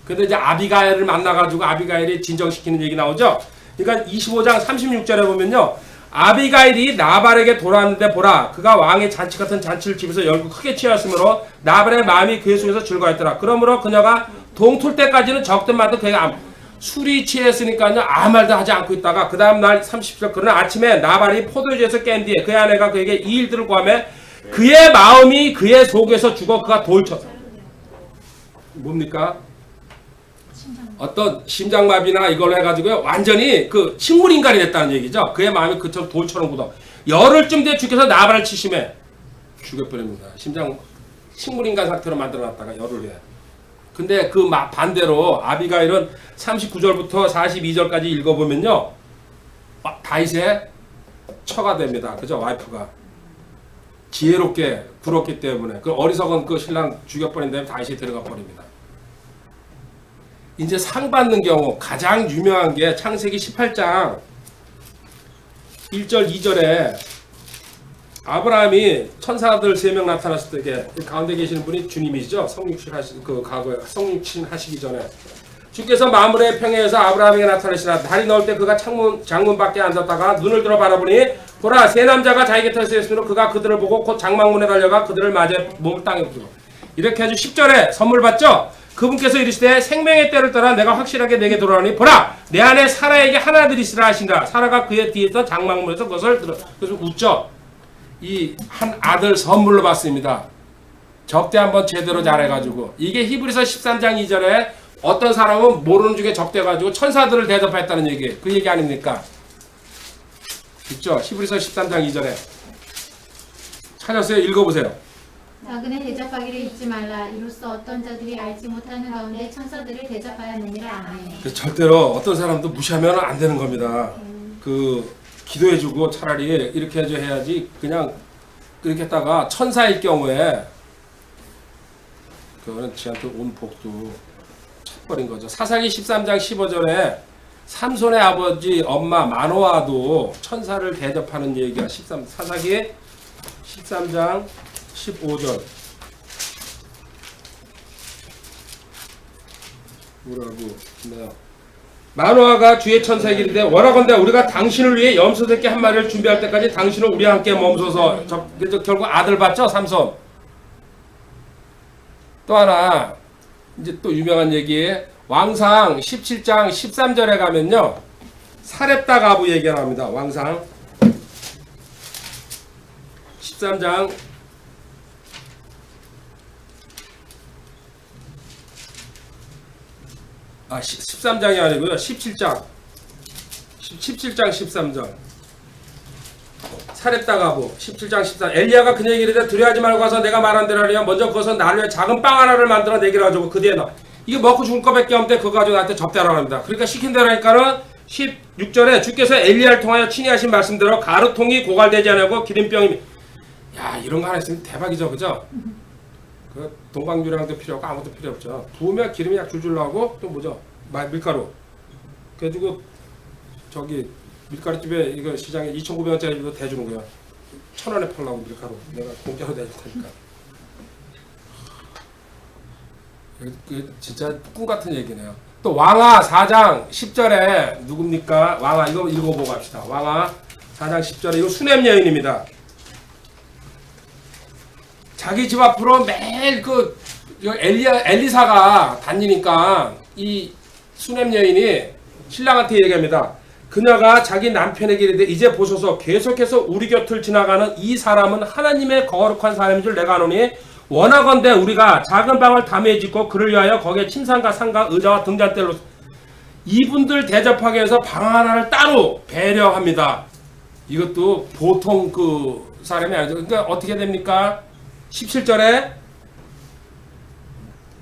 근데 이제 아비가일을 만나가지고 아비가일이 진정시키는 얘기 나오죠. 그러니까 25장 36절에 보면요 아비가일이 나발에게 돌아왔는데 보라 그가 왕의 잔치 같은 잔치를 집에서 열고 크게 취하였으므로 나발의 마음이 그의 속에서 즐거워했더라. 그러므로 그녀가 동틀 때까지는 적든 말든 그에게 술이 취했으니까요 아무 말도 하지 않고 있다가 그 다음 날 30절 그러나 아침에 나발이 포도주에서 깬 뒤에 그의 아내가 그에게 이 일들을 구하며 그의 마음이 그의 속에서 죽어 그가 돌쳤다. 뭡니까? 어떤 심장마비나 이걸 해가지고요 완전히 그 식물인간이 됐다는 얘기죠. 그의 마음이 그처럼 돌처럼 굳어 열흘쯤 뒤에 주께서 나발을 치심해 죽여버립니다. 식물인간 상태로 만들어놨다가 열흘 후에. 근데 그 반대로 아비가일은 39절부터 42절까지 읽어보면요 다윗의 처가 됩니다. 그죠? 와이프가 지혜롭게 굴었기 때문에 그 어리석은 그 신랑 죽여버린 다음에 다윗이 들어가 버립니다. 이제 상 받는 경우 가장 유명한 게 창세기 18장 1절 2절에 아브라함이 천사들 3명 나타났을 때 가운데 계시는 분이 주님이시죠. 성육신 하시기 전에 주께서 만물의 평야에서 아브라함에게 나타나시라. 달이 넣을 때 그가 장문 밖에 앉았다가 눈을 들어 바라보니 보라 세 남자가 자기 곁에 서 있으므로 그가 그들을 보고 곧 장막문에 달려가 그들을 맞아 몸을 땅에 붓고 이렇게 해서 10절에 선물 받죠. 그분께서 이르시되 생명의 때를 따라 내가 확실하게 내게 돌아오니 보라 내 안에 사라에게 한 아들이 있으라 하신다. 사라가 그의 뒤에 있던 장막문에서 그것을 들어 그래서 웃죠. 이 한 아들 선물로 받습니다. 적대 한번 제대로 잘해가지고 이게 히브리서 13장 2절에 어떤 사람은 모르는 중에 적대가지고 천사들을 대접했다는 얘기 그 얘기 아닙니까? 있죠? 히브리서 13장 2절에 찾았어요? 읽어보세요. 나그네 대접하기를 잊지 말라. 이로써 어떤 자들이 알지 못하는 가운데 천사들을 대접하였느니라. 아멘. 절대로 어떤 사람도 무시하면 안 되는 겁니다. 기도해주고 차라리 이렇게 해야지 그냥 그렇게 했다가 천사일 경우에 그거는 지한테 온 복도 쳐버린 거죠. 사사기 13장 15절에 삼손의 아버지 엄마 마노아도 천사를 대접하는 얘기가 사사기 13장 15절 뭐라고 했나요? 마노아가 주의 천사에게 이르되 원하건대 우리가 당신을 위해 염소 새끼 한 마리를 준비할 때까지 당신은 우리와 함께 멈서서. 결국 아들 봤죠, 삼손. 또 하나 이제 또 유명한 얘기에 왕상 17장 13절에 가면요, 사렙다 가부 얘기가 나옵니다. 왕상 13장 13장이 아니고요. 17장 13절. 사렙다 가부 17장 14. 엘리야가 그녀에게 이르되 두려워하지 말고 가서 내가 말한 대로 하려. 먼저 그것은 나를 위해 작은 빵 하나를 만들어 내기로 하자고 그 뒤에 너. 이게 먹고 죽을 거밖에 없는데 그거 가지고 나한테 접대하라고 합니다. 그러니까 시킨 대로 하니까는 16절에 주께서 엘리야를 통하여 친히 하신 말씀대로 가루통이 고갈되지 않고 기름병이. 야, 이런 거 하나 있으면 대박이죠, 그죠? 그 동방유량도 필요 없고 아무것도 필요 없죠. 부으면 기름이 약 줄줄 나오고 또 뭐죠? 밀가루. 그래가지고 저기 밀가루집에 이거 시장에 2,900원짜리 이거 대주는 거야. 1,000원에 팔라고 밀가루. 내가 공짜로 대줄 테니까. 그 진짜 꿈 같은 얘기네요. 또 왕하 4장 10절에 누굽니까? 왕하 이거 읽어보고 갑시다. 왕하 4장 10절에 이거 수냄 여인입니다. 자기 집 앞으로 매일 그 엘리사가 다니니까 이 수냄 여인이 신랑한테 얘기합니다. 그녀가 자기 남편에게 이르되 이제 보소서 계속해서 우리 곁을 지나가는 이 사람은 하나님의 거룩한 사람인 줄 내가 아노니 원하건대 우리가 작은 방을 담에 짓고 그를 위하여 거기에 침상과 상과 의자와 등잔대로 이분들 대접하기 위해서 방 하나를 따로 배려합니다. 이것도 보통 그 사람이 아니죠. 그러니까 어떻게 됩니까? 17절에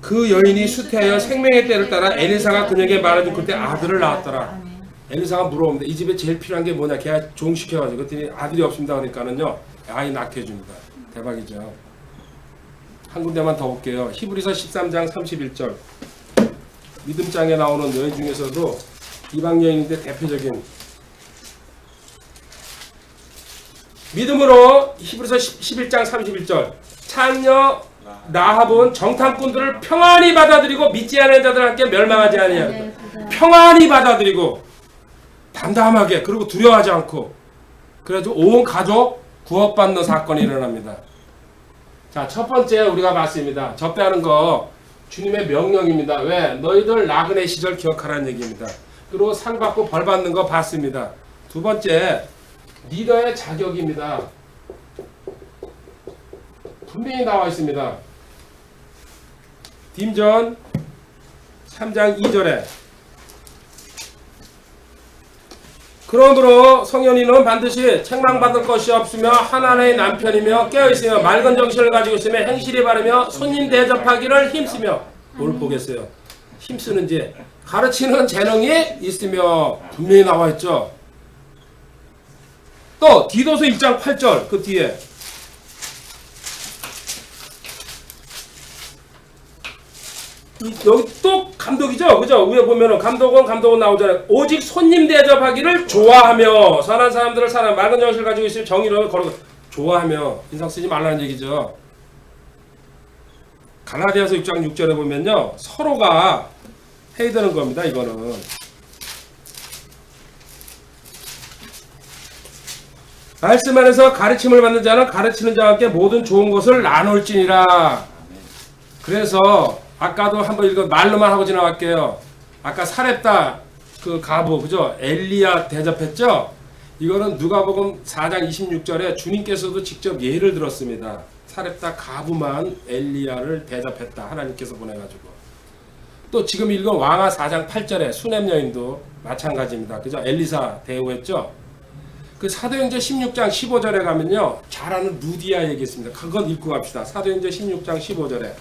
그 여인이 수태하여 생명의 때를 따라 엘리사가 그녀에게 말해준 그때 아들을 낳았더라. 엘리사가 물어봅니다. 이 집에 제일 필요한 게 뭐냐? 걔가 종시켜가지고 그랬더니 아들이 없습니다. 그러니까는요, 아이 낳게 해줍니다. 대박이죠. 한 군데만 더 볼게요. 히브리서 13장 31절. 믿음장에 나오는 여인 중에서도 이방 여인인데 대표적인 믿음으로 히브리서 11장 31절. 창녀 라합은 정탐꾼들을 평안히 받아들이고 믿지 않은 자들 함께 멸망하지 아니하였다. 평안히 받아들이고 담담하게, 그리고 두려워하지 않고, 그래가지고 온 가족 구원받는 사건이 일어납니다. 자, 첫 번째 우리가 봤습니다. 접대하는 거 주님의 명령입니다. 왜? 너희들 나그네 시절 기억하라는 얘기입니다. 그리고 상 받고 벌 받는 거 봤습니다. 두 번째, 리더의 자격입니다. 분명히 나와 있습니다. 딤전 3장 2절에 그러므로 성현이는 반드시 책망받을 것이 없으며 하나님의 남편이며 깨어있으며 맑은 정신을 가지고 있으며 행실이 바르며 손님 대접하기를 힘쓰며 뭘 보겠어요? 힘쓰는지 가르치는 재능이 있으며 분명히 나와 있죠. 또 디도서 1장 8절 그 뒤에 여기 또 감독이죠, 그죠? 위에 보면은 감독은 나오잖아요. 오직 손님 대접하기를 좋아하며 선한 사람들을 사랑 맑은 정신을 가지고 있으며 정의로운 거룩을 좋아하며 인상 쓰지 말라는 얘기죠. 갈라디아서 6장 6절에 보면요, 서로가 해야 되는 겁니다. 이거는 말씀 안에서 가르침을 받는 자는 가르치는 자와 함께 모든 좋은 것을 나눌지니라. 그래서 아까도 한번 읽어 말로만 하고 지나갈게요. 아까 사렙다 그 가부, 그죠? 엘리야 대접했죠? 이거는 누가복음 4장 26절에 주님께서도 직접 예를 들었습니다. 사렙다 가부만 엘리야를 대접했다. 하나님께서 보내가지고. 또 지금 읽은 왕하 4장 8절에 수냄 여인도 마찬가지입니다. 그죠? 엘리사 대우했죠? 그 사도행전 16장 15절에 가면요, 잘 아는 루디아 얘기했습니다. 그건 읽고 갑시다. 사도행전 16장 15절에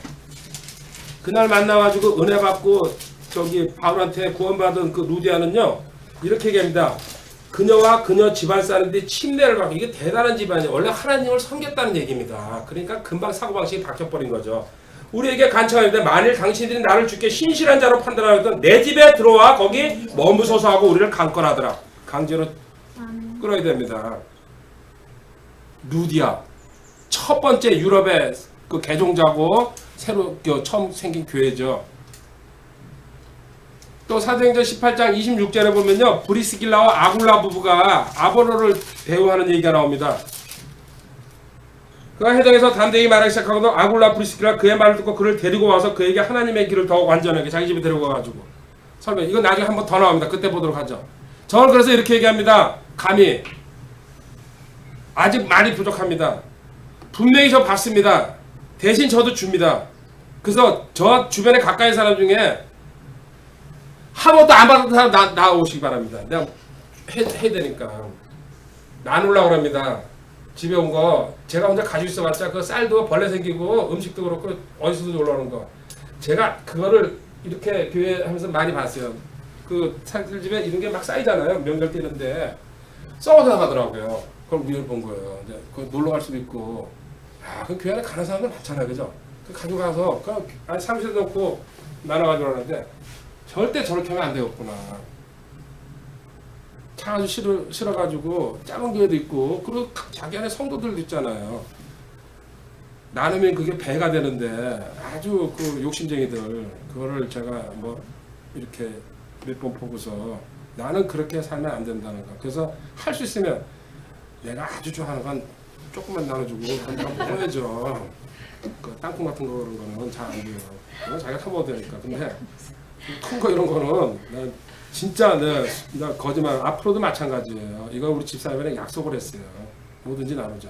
그날 만나가지고 은혜 받고 저기 바울한테 구원받은 그 루디아는요, 이렇게 얘기합니다. 그녀와 그녀 집안 사람들이 침례를 받고, 이게 대단한 집안이에요. 원래 하나님을 섬겼다는 얘기입니다. 그러니까 금방 사고방식이 바뀌어버린 거죠. 우리에게 간청하는데 만일 당신들이 나를 주께 신실한 자로 판단하였던 내 집에 들어와 거기 머무소서 하고 우리를 강권하더라. 강제로 끌어야 됩니다. 루디아 첫 번째 유럽의 그 개종자고 새로 처음 생긴 교회죠. 또 사도행전 18장 26절에 보면요, 브리스길라와 아굴라 부부가 아볼로를 대우하는 얘기가 나옵니다. 그가 회당에서 담대히 말하기 시작하고도 아굴라 브리스길라 그의 말을 듣고 그를 데리고 와서 그에게 하나님의 길을 더욱 완전하게 자기 집에 데리고 가가지고 설명. 이건 나중에 한번 더 나옵니다. 그때 보도록 하죠. 저는 그래서 이렇게 얘기합니다. 감히 아직 말이 부족합니다. 분명히 저 받습니다. 대신 저도 줍니다. 그래서 저 주변에 가까이 사람 중에 한 번도 안 받은 사람 나오시기 바랍니다. 내가 해야 되니까. 나누려고 합니다. 집에 온 거 제가 혼자 가지고 있어봤자 그 쌀도 벌레 생기고 음식도 그렇고 어디서도 올라오는 거. 제가 그거를 이렇게 교회 하면서 많이 봤어요. 그 사람들 집에 이런 게 막 쌓이잖아요. 명절 때는데 썩어서 나가더라고요. 그걸 우연히 본 거예요. 이제 그 놀러 갈 수도 있고. 아, 그 교회 안에 가는 사람들 많잖아요, 그죠? 그 가져가서 그 사무실에 넣고 나눠 가져가는데 절대 저렇게 하면 안 되겠구나. 차 아주 싫어가지고 작은 교회도 있고 그리고 자기 안에 성도들도 있잖아요. 나누면 그게 배가 되는데 아주 그 욕심쟁이들 그거를 제가 뭐 이렇게 몇 번 보고서 나는 그렇게 살면 안 된다는 거. 그래서 할 수 있으면 내가 아주 좋아하는 건 조금만 나눠주고 그건 다 먹어야죠. 그 땅콩 같은 거 그런 거는 잘 안 돼요. 그건 자기가 타먹어도 되니까. 근데 큰 거 이런 거는 난 진짜 나 거짓말. 앞으로도 마찬가지예요. 이거 우리 집사람이랑 약속을 했어요. 뭐든지 나누자.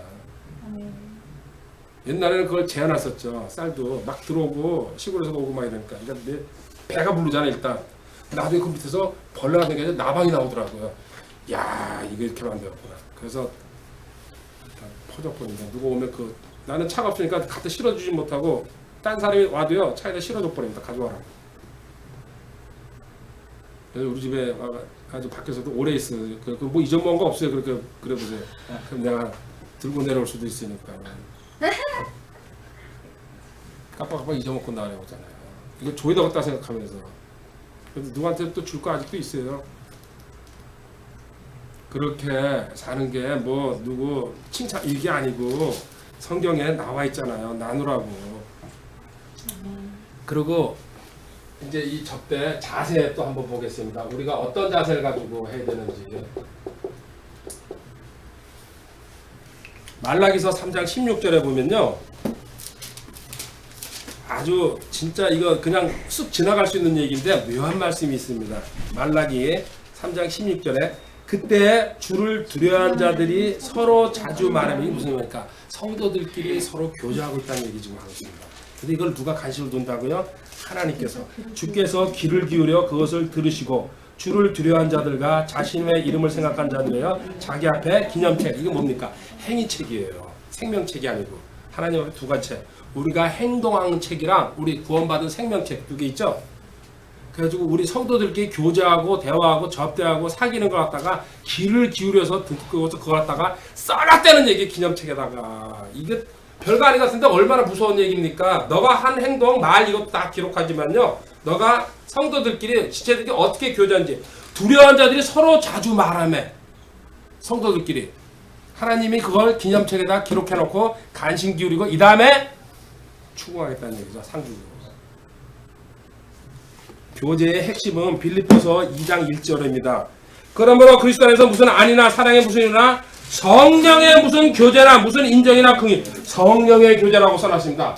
옛날에는 그걸 제안했었죠. 쌀도 막 들어오고 시골에서 오고 막 이러니까. 그러니까 내 배가 부르잖아 일단. 나중에 그 밑에서 벌레가 된 게 아니라 나방이 나오더라고요. 야, 이거 이렇게 하면 안 되겠구나. 그래서 퍼져버린다. 누가 오면 나는 차가 없으니까 갖다 실어주지 못하고 딴 사람이 와도요 차에다 실어줘 버립니다. 가져와라. 그래서 우리 집에 아주 밖에서도 오래 있어요. 뭐 잊어먹은 거 없어요. 그렇게 그래 보세요. 그럼 내가 들고 내려올 수도 있으니까. 깜빡깜빡 잊어먹고 나가려고잖아요. 이거 조에다 갖다 생각하면서. 그래서 누구한테 또 줄 거 아직도 있어요. 그렇게 사는 게 뭐 누구 칭찬 이게 아니고 성경에 나와 있잖아요. 나누라고. 그리고 이제 이 접대 자세 또 한번 보겠습니다. 우리가 어떤 자세를 가지고 해야 되는지. 말라기서 3장 16절에 보면요. 아주 진짜 이거 그냥 쑥 지나갈 수 있는 얘기인데 묘한 말씀이 있습니다. 말라기 3장 16절에 그때 주를 두려워한 자들이 서로 자주 말하면 이게 무슨 말입니까? 성도들끼리 서로 교제하고 있다는 얘기 지금 하고 있습니다. 근데 이걸 누가 간식을 둔다고요? 하나님께서. 주께서 귀를 기울여 그것을 들으시고 주를 두려워한 자들과 자신의 이름을 생각한 자들이여 자기 앞에 기념책. 이게 뭡니까? 행위책이에요. 생명책이 아니고. 하나님 앞에 두 가지 책. 우리가 행동하는 책이랑 우리 구원받은 생명책 두 개 있죠? 그래가지고 우리 성도들끼리 교제하고 대화하고 접대하고 사귀는 걸 갖다가 귀를 기울여서 듣고 그걸 갖다가 썰어대는 얘기 기념책에다가. 이게 별거 아닌 것 같은데 얼마나 무서운 얘기입니까? 너가 한 행동, 말 이것도 다 기록하지만요. 너가 성도들끼리 지체들끼리 어떻게 교제하는지. 두려워한 자들이 서로 자주 말하며 성도들끼리. 하나님이 그걸 기념책에다 기록해놓고 관심 기울이고 이 다음에 추구하겠다는 얘기죠. 상주고. 교제의 핵심은 빌립보서 2장 1절입니다. 그러므로 그리스도 안에서 무슨 안이나 사랑의 무슨 이나 성령의 무슨 교제나 무슨 인정이나 긍휼 성령의 교제라고 써놨습니다.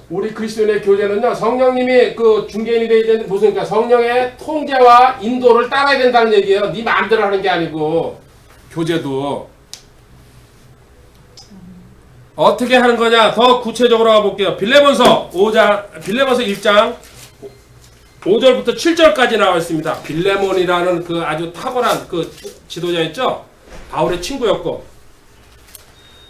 우리 그리스도인의 교제는요. 성령님이 그 중개인이 되어야 되는 무슨 그러니까 성령의 통제와 인도를 따라야 된다는 얘기예요. 네 마음대로 하는 게 아니고 교제도 어떻게 하는 거냐 더 구체적으로 가볼게요. 빌레몬서 1장 5절부터 7절까지 나와 있습니다. 빌레몬이라는 그 아주 탁월한 그 지도자 있죠. 바울의 친구였고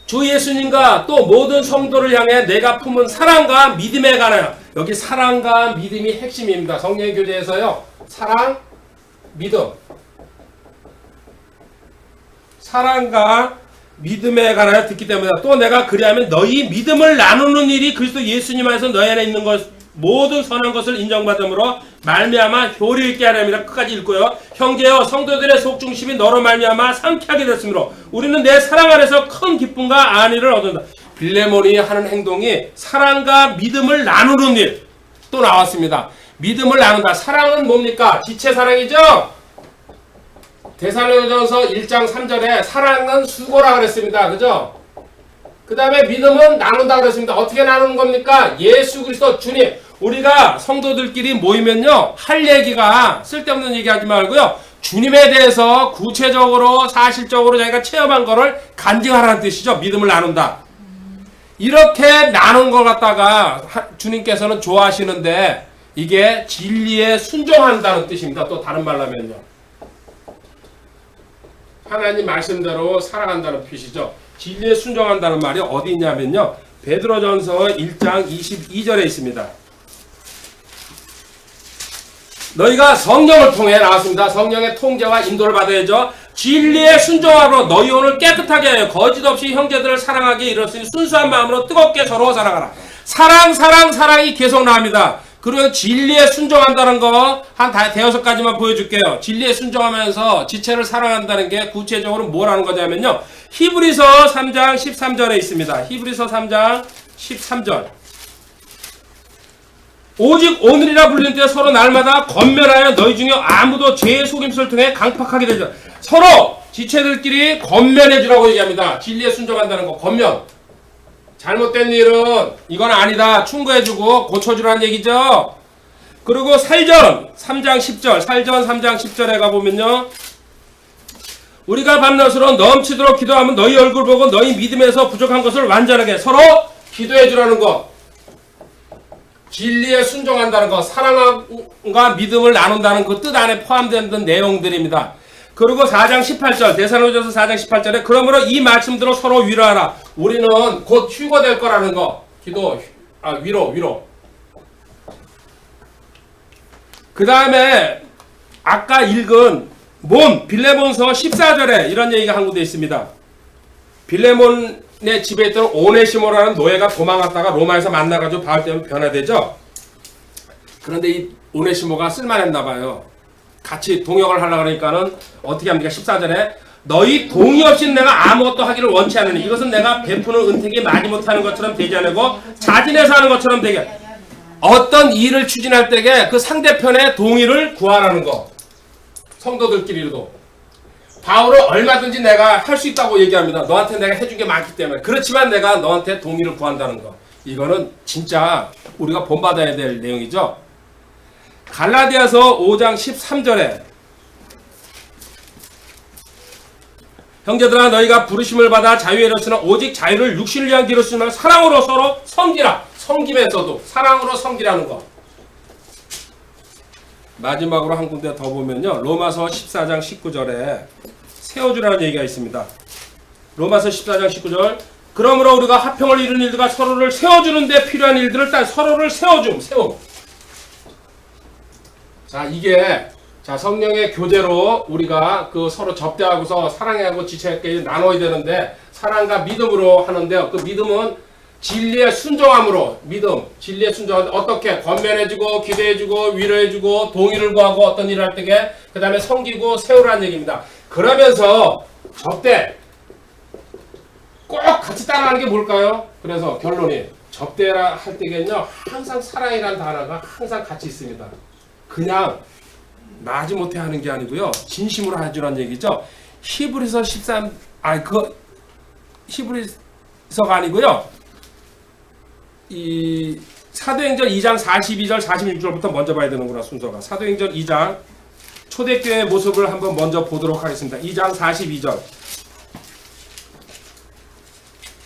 주 예수님과 또 모든 성도를 향해 내가 품은 사랑과 믿음에 관하여. 여기 사랑과 믿음이 핵심입니다. 성령의 교제에서요. 사랑, 믿음. 사랑과 믿음에 관하여 듣기 때문에 또 내가 그리하면 너희 믿음을 나누는 일이 그리스도 예수님 안에서 너희 안에 있는 것 모든 선한 것을 인정받음으로 말미암아 효리 있게 하렵니다. 끝까지 읽고요. 형제여 성도들의 속중심이 너로 말미암아 상쾌하게 됐으므로 우리는 내 사랑 안에서 큰 기쁨과 안위를 얻는다. 빌레몬이 하는 행동이 사랑과 믿음을 나누는 일. 또 나왔습니다. 믿음을 나눈다. 사랑은 뭡니까? 지체 사랑이죠? 데살로니가전서 1장 3절에 사랑은 수고라 그랬습니다. 그죠? 그 다음에 믿음은 나눈다 그랬습니다. 어떻게 나누는 겁니까? 예수 그리스도 주님. 우리가 성도들끼리 모이면요, 할 얘기가 쓸데없는 얘기하지 말고요, 주님에 대해서 구체적으로 사실적으로 자기가 체험한 거를 간증하라는 뜻이죠. 믿음을 나눈다. 이렇게 나눈 걸 갖다가 주님께서는 좋아하시는데 이게 진리에 순종한다는 뜻입니다. 또 다른 말로 하면요, 하나님 말씀대로 살아간다는 뜻이죠. 진리에 순종한다는 말이 어디 있냐면요, 베드로전서 1장 22절에 있습니다. 너희가 성령을 통해 나왔습니다. 성령의 통제와 인도를 받아야죠. 진리에 순종함으로 너희 혼을 깨끗하게 하여 거짓 없이 형제들을 사랑하게 이르렀으니 순수한 마음으로 뜨겁게 서로 사랑하라. 사랑이 계속 나옵니다. 그리고 진리에 순종한다는 거 한 대여섯 가지만 보여줄게요. 진리에 순종하면서 지체를 사랑한다는 게 구체적으로 뭐라는 거냐면요, 히브리서 3장 13절에 있습니다. 히브리서 3장 13절. 오직 오늘이라 불리는 때 서로 날마다 권면하여 너희 중에 아무도 죄의 속임수를 통해 강팍하게 되죠. 서로 지체들끼리 권면해 주라고 얘기합니다. 진리에 순종한다는 거, 권면. 잘못된 일은 이건 아니다, 충고해 주고 고쳐주라는 얘기죠. 그리고 살전 3장 10절, 살전 3장 10절에 가보면요, 우리가 밤낮으로 넘치도록 기도하면 너희 얼굴 보고 너희 믿음에서 부족한 것을 완전하게 서로 기도해 주라는 것. 진리에 순종한다는 것, 사랑과 믿음을 나눈다는 그 뜻 안에 포함된 내용들입니다. 그리고 4장 18절, 데살로니가전서 4장 18절에 그러므로 이 말씀대로 서로 위로하라. 우리는 곧 휴거될 거라는 거. 위로. 그 다음에 아까 읽은 빌레몬서 14절에 이런 얘기가 한 군데 있습니다. 빌레몬의 집에 있던 오네시모라는 노예가 도망갔다가 로마에서 만나가지고 바울 때문에 변화되죠. 그런데 이 오네시모가 쓸만했나봐요. 같이 동역을 하려고 그러니까는 어떻게 합니까? 14절에 너희 동의 없이는 내가 아무것도 하기를 원치 않으니 이것은 내가 베푸는 은택이 많이 못하는 것처럼 되지 않고 자진해서 하는 것처럼 되게, 어떤 일을 추진할 때에 그 상대편의 동의를 구하라는 거. 성도들끼리도 바울은 얼마든지 내가 할 수 있다고 얘기합니다. 너한테 내가 해준 게 많기 때문에. 그렇지만 내가 너한테 동의를 구한다는 거. 이거는 진짜 우리가 본받아야 될 내용이죠. 갈라디아서 5장 13절에 형제들아 너희가 부르심을 받아 자유에 이르렀으나 오직 자유를 육신을 위한 길로 쓰지 말고 사랑으로 서로 섬기라. 섬김에서도 사랑으로 섬기라는 거. 마지막으로 한 군데 더 보면요, 로마서 14장 19절에 세워주라는 얘기가 있습니다. 로마서 14장 19절. 그러므로 우리가 화평을 이루는 일들과 서로를 세워주는 데 필요한 일들을 서로를 세움. 자, 이게 성령의 교제로 우리가 그 서로 접대하고서 사랑하고 지체하게 나눠야 되는데, 사랑과 믿음으로 하는데요, 그 믿음은 진리에 순종함으로, 진리에 순종하는데 어떻게 권면해주고 기도해주고 위로해주고 동의를 구하고 어떤 일을 할 때에 그 다음에 섬기고 세우라는 얘기입니다. 그러면서 접대 꼭 같이 따라하는 게 뭘까요? 그래서 결론이 접대라 할 때에는요, 항상 사랑이라는 단어가 항상 같이 있습니다. 그냥 마지못해 하는 게 아니고요, 진심으로 해주라는 얘기죠. 히브리서 히브리서가 아니고요, 이 사도행전 2장 42절 46절부터 먼저 봐야 되는구나, 순서가. 사도행전 2장 초대교회의 모습을 한번 먼저 보도록 하겠습니다. 2장 42절.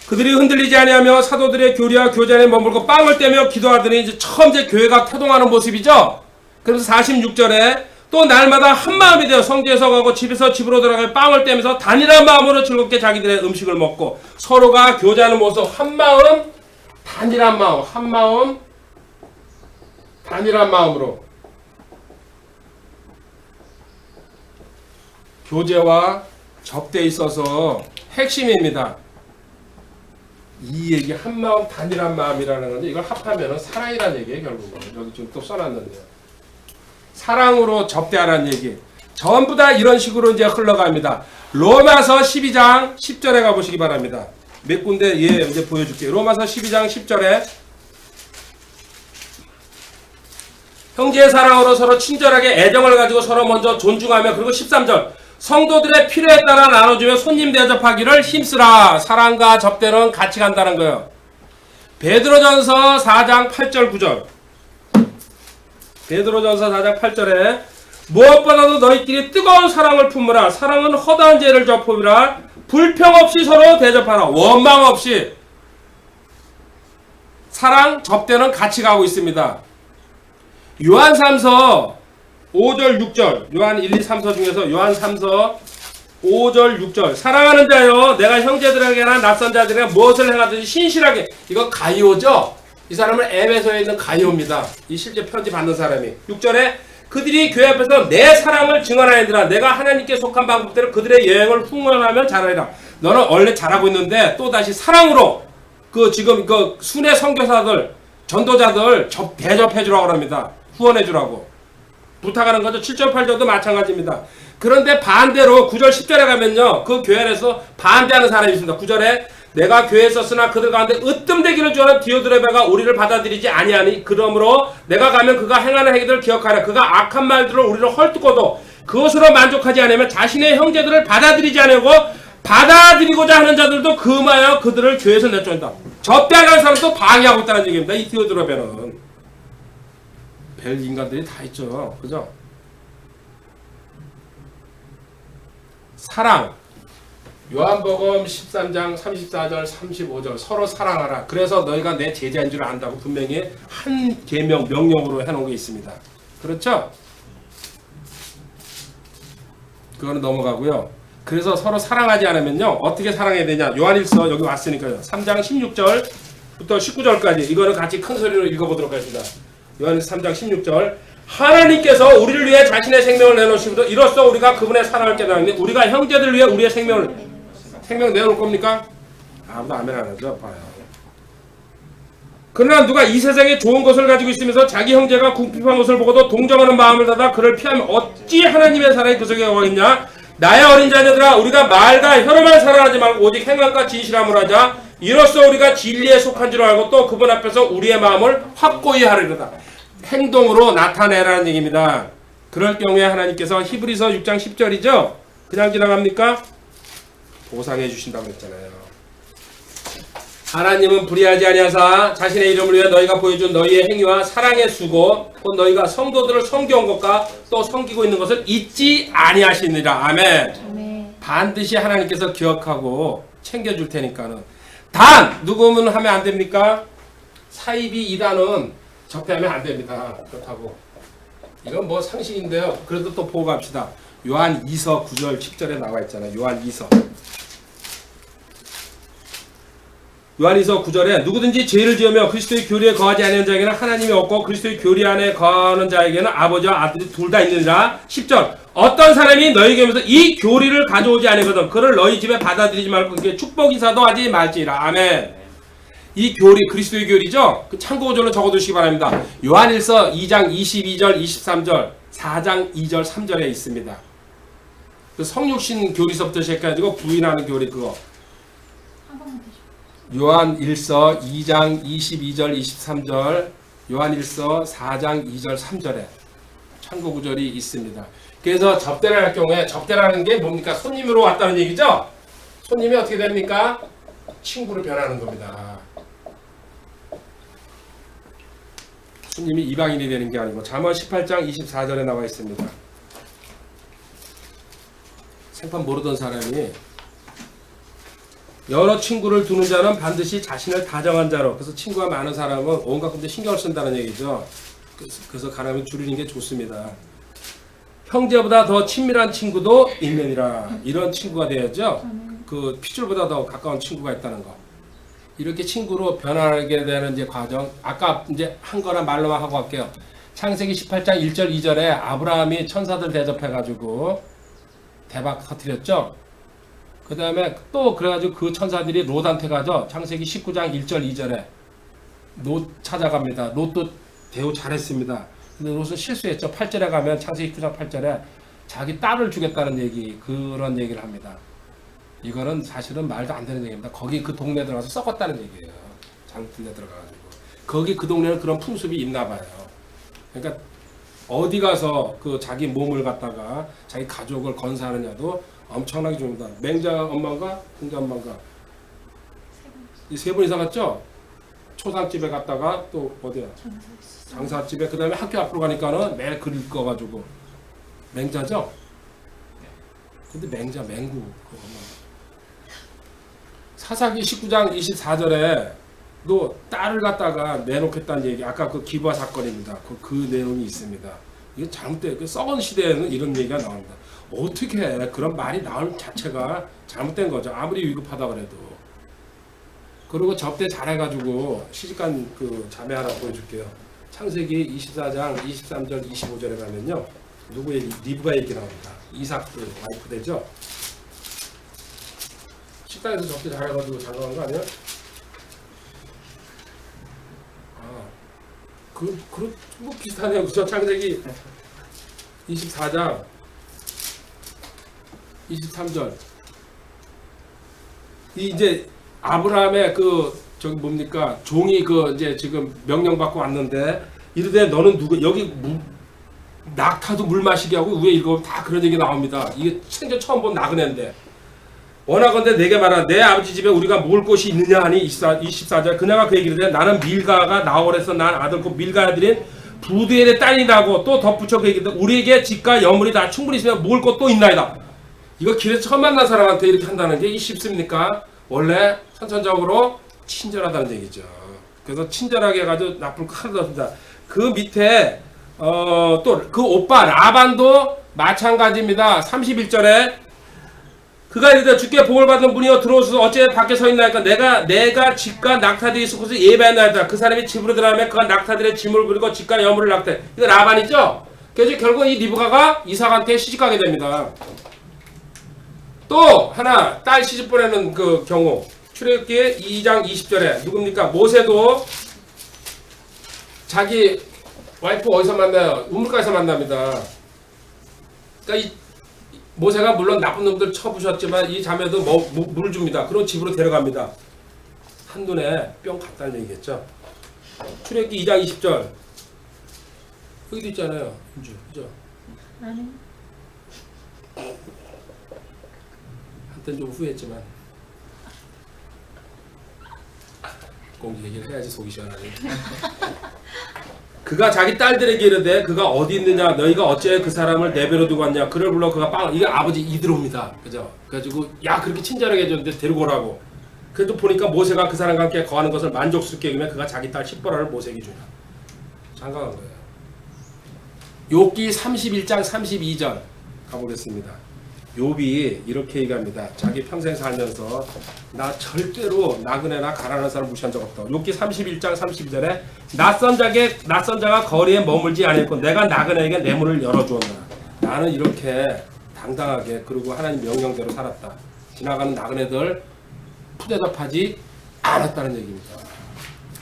그들이 흔들리지 아니하며 사도들의 교리와 교제 안에 머물고 빵을 떼며 기도하더니 이제 처음 교회가 태동하는 모습이죠. 그래서 46절에 또 날마다 한 마음이 되어 성지에서 가고 집에서 집으로 들어가며 빵을 떼면서 단일한 마음으로 즐겁게 자기들의 음식을 먹고 서로가 교제하는 모습, 한 마음, 단일한 마음, 한 마음, 단일한 마음으로 교제와 접대에 있어서 핵심입니다. 이 얘기, 한 마음, 단일한 마음이라는 건데, 이걸 합하면 사랑이라는 얘기예요, 결국은. 여기 지금 또 써놨는데요. 사랑으로 접대하라는 얘기. 전부 다 이런 식으로 이제 흘러갑니다. 로마서 12장 10절에 가보시기 바랍니다. 몇 군데 이제 보여줄게요. 로마서 12장 10절에 형제의 사랑으로 서로 친절하게 애정을 가지고 서로 먼저 존중하며, 그리고 13절 성도들의 필요에 따라 나눠주며 손님 대접하기를 힘쓰라. 사랑과 접대는 같이 간다는 거예요. 베드로전서 4장 8절 9절. 베드로전서 4장 8절에 무엇보다도 너희끼리 뜨거운 사랑을 품으라. 사랑은 허다한 죄를 접음이라. 불평 없이 서로 대접하라. 원망 없이. 사랑, 접대는 같이 가고 있습니다. 요한 3서 5절 6절. 요한 1, 2, 3서 중에서 요한 3서 5절 6절. 사랑하는 자여, 내가 형제들에게나 낯선 자들에게 무엇을 행하든지 신실하게. 이거 가이오죠? 이 사람은 에베소에 있는 가이오입니다. 이 실제 편지 받는 사람이. 6절에 그들이 교회 앞에서 내 사랑을 증언하느니라. 내가 하나님께 속한 방법대로 그들의 여행을 흉원하면 잘하리라. 너는 원래 잘하고 있는데 또다시 사랑으로 그 지금 그 순회 선교사들, 전도자들 대접해 주라고 합니다. 후원해 주라고 부탁하는 거죠. 7절 8절도 마찬가지입니다. 그런데 반대로 9절 10절에 가면요, 그 교회 안에서 반대하는 사람이 있습니다. 9절에 내가 교회에 있었으나 그들 가운데 으뜸되기를 좋아하는 디오드레베가 우리를 받아들이지 아니하니 그러므로 내가 가면 그가 행하는 행위들을 기억하라. 그가 악한 말들을 우리를 헐뜯고도 그것으로 만족하지 않으면 자신의 형제들을 받아들이지 않고 받아들이고자 하는 자들도 금하여 그들을 교회에서 내쫓는다. 접대하는 사람도 방해하고 있다는 얘기입니다. 이 디오드레베는 별 인간들이 다 있죠. 그죠? 사랑. 요한복음 13장 34절 35절 서로 사랑하라. 그래서 너희가 내 제자인 줄 안다고 분명히 한 계명 명령으로 해놓은 게 있습니다. 그렇죠? 그거는 넘어가고요. 그래서 서로 사랑하지 않으면요 어떻게 사랑해야 되냐. 요한일서 여기 왔으니까요. 3장 16절부터 19절까지 이거는 같이 큰 소리로 읽어보도록 하겠습니다. 요한일서 3장 16절. 하나님께서 우리를 위해 자신의 생명을 내놓으시므로 이로써 우리가 그분의 사랑을 깨달았니. 우리가 형제들을 위해 우리의 생명 내놓을 겁니까? 아무도 아멘 안 하죠. 봐요. 그러나 누가 이 세상에 좋은 것을 가지고 있으면서 자기 형제가 궁핍한 것을 보고도 동정하는 마음을 닫아 그를 피하면 어찌 하나님의 사랑이 그 속에 거하겠냐. 나의 어린 자녀들아, 우리가 말과 혀로만 사랑하지 말고 오직 행함과 진실함으로 하자. 이로써 우리가 진리에 속한 줄 알고 또 그분 앞에서 우리의 마음을 확고히 하리로다. 행동으로 나타내라는 얘기입니다. 그럴 경우에 하나님께서 히브리서 6장 10절이죠. 그냥 지나갑니까? 보상해 주신다고 했잖아요. 하나님은 불의하지 아니하사 자신의 이름을 위해 너희가 보여준 너희의 행위와 사랑의 수고 곧 너희가 성도들을 섬겨온 것과 또 섬기고 있는 것을 잊지 아니하시니라. 아멘. 아멘. 반드시 하나님께서 기억하고 챙겨줄 테니까는. 단 누구는 하면 안 됩니까? 사이비 이단은 접대하면 안 됩니다. 그렇다고. 이건 뭐 상식인데요. 그래도 또 보고 갑시다. 요한 2서 9절 10절에 나와 있잖아요. 요한 2서. 요한 2서 9절에 누구든지 죄를 지으며 그리스도의 교리에 거하지 않는 자에게는 하나님이 없고 그리스도의 교리 안에 거하는 자에게는 아버지와 아들이 둘 다 있느니라. 10절. 어떤 사람이 너희에게 오면서 이 교리를 가져오지 않거든 그를 너희 집에 받아들이지 말고 그게 축복 인사도 하지 말지라. 아멘. 이 교리, 그리스도의 교리죠? 그 참고절로 적어두시기 바랍니다. 요한일서 2장 22절, 23절, 4장 2절, 3절에 있습니다. 그 성육신 교리서부터 시작해가지고 부인하는 교리 그거. 요한일서 2장 22절, 23절, 요한일서 4장 2절, 3절에 참고구절이 있습니다. 그래서 접대를 할 경우에 접대라는 게 뭡니까? 손님으로 왔다는 얘기죠? 손님이 어떻게 됩니까? 친구로 변하는 겁니다. 손님이 이방인이 되는 게 아니고 잠언 18장 24절에 나와 있습니다. 생판 모르던 사람이 여러 친구를 두는 자는 반드시 자신을 다정한 자로. 그래서 친구가 많은 사람은 온갖 건데 신경을 쓴다는 얘기죠. 그래서 가능하면 줄이는 게 좋습니다. 형제보다 더 친밀한 친구도 있느니라. 이런 친구가 돼야죠. 그 핏줄보다 더 가까운 친구가 있다는 거. 이렇게 친구로 변하게 되는 이제 과정. 아까 이제 한 거나 말로만 하고 갈게요. 창세기 18장 1절 2절에 아브라함이 천사들 대접해가지고 대박 터뜨렸죠. 그 다음에 또 그래가지고 그 천사들이 롯한테 가죠. 창세기 19장 1절 2절에 롯 찾아갑니다. 롯도 대우 잘했습니다. 근데 롯은 실수했죠. 8절에 가면 창세기 19장 8절에 자기 딸을 주겠다는 얘기, 그런 얘기를 합니다. 이거는 사실은 말도 안 되는 얘기입니다. 거기 그 동네 들어가서 썩었다는 얘기예요. 잘못된 데 들어가가지고. 거기 그 동네는 그런 풍습이 있나 봐요. 그러니까 어디 가서 그 자기 몸을 갖다가 자기 가족을 건사하느냐도 엄청나게 중요합니다. 맹자 엄마가 공자 엄마가 이 세 분 이상 갔죠? 초상집에 갔다가 또 어디야? 장사집에 그 다음에 학교 앞으로 가니까는 매일 글 읽어가지고 맹자죠? 근데 맹자 맹구 그거 사사기 19장 24절에 너 딸을 갖다가 내놓겠다는 얘기 아까 그 기부화 사건입니다. 그 내용이 있습니다. 이게 잘못된 그 썩은 시대에는 이런 얘기가 나옵니다. 어떻게 그런 말이 나올 자체가 잘못된 거죠. 아무리 위급하다 그래도. 그리고 접대 잘해가지고 시집간 그 자매 하나 보여줄게요. 창세기 24장 23절 25절에 가면요. 누구의 리브가 얘기 나옵니다. 이삭 그 와이프 되죠. 식당에서 접대 잘해가지고 장가간 거 아니야? 뭐 비슷하네요. 그죠? 창세기 24장 23절. 이제 아브라함의 그 저기 뭡니까? 종이 그 이제 지금 명령 받고 왔는데 이르되 너는 누구 여기 낙타도 물 마시게 하고 위에 읽어보면 다 그런 얘기 나옵니다. 이게 생전 처음 본 나그네인데 원하건대 내게 말하라 내 아버지 집에 우리가 먹을 곳이 있느냐 하니 24절 그녀가 그 얘기를 해 나는 밀가가 나홀에서 난 아들 곧 밀가의 아들인 부두엘의 딸이라고 또 덧붙여 그 얘기를 우리에게 집과 여물이 다 충분히 있으면 먹을 것도 있나이다. 이거 길에서 처음 만난 사람한테 이렇게 한다는 게 쉽습니까? 원래 선천적으로 친절하다는 얘기죠. 그래서 친절하게 해가지고 나쁠 거 하나도 없습니다. 그 밑에 또 그 오빠 라반도 마찬가지입니다. 31절에 그가 이르되 주께 복을 받은 분이여 들어오소서 어째 밖에 서 있나이까 내가 집과 낙타들이 있을 곳을 예배하나이다. 그 사람이 집으로 들어가면 그가 낙타들의 짐을 부리고 집과 여물을 낙태. 이거 라반이죠. 그래서 결국 이 리브가가 이삭한테 시집가게 됩니다. 또 하나 딸 시집 보내는 그 경우 출애굽기 2장 20절에 누굽니까? 모세도 자기 와이프 어디서 만나요? 우물가에서 만납니다. 그러니까 이 모세가 물론 나쁜 놈들 쳐부셨지만 이 자매도 물을 줍니다. 그럼 집으로 데려갑니다. 한눈에 뿅 갔다는 얘기겠죠. 출애굽기 2장 20절 여기도 있잖아요. 그죠? 한때는 좀 후회했지만 꼭 얘기를 해야지 속이 시원하니. 그가 자기 딸들에게 이르되 그가 어디 있느냐 너희가 어째 그 사람을 내버려 두고 왔냐 그를 불러 그가 이게 아버지 이드로입니다. 그죠? 그래가지고 야 그렇게 친절하게 해줬는데 데리고 오라고. 그래도 보니까 모세가 그 사람과 함께 거하는 것을 만족스럽게 여기면 그가 자기 딸 십보라를 모세에게 주냐. 장가간 거예요. 욥기 31장 32절 가보겠습니다. 욥이 이렇게 얘기합니다. 자기 평생 살면서 나 절대로 나그네나 가난한 사람 무시한 적 없다. 욥기 31장 32절에 낯선 자가 거리에 머물지 않았고 내가 나그네에게 내 문을 열어주었노라. 나는 이렇게 당당하게 그리고 하나님 명령대로 살았다. 지나가는 나그네들 푸대접하지 않았다는 얘기입니다.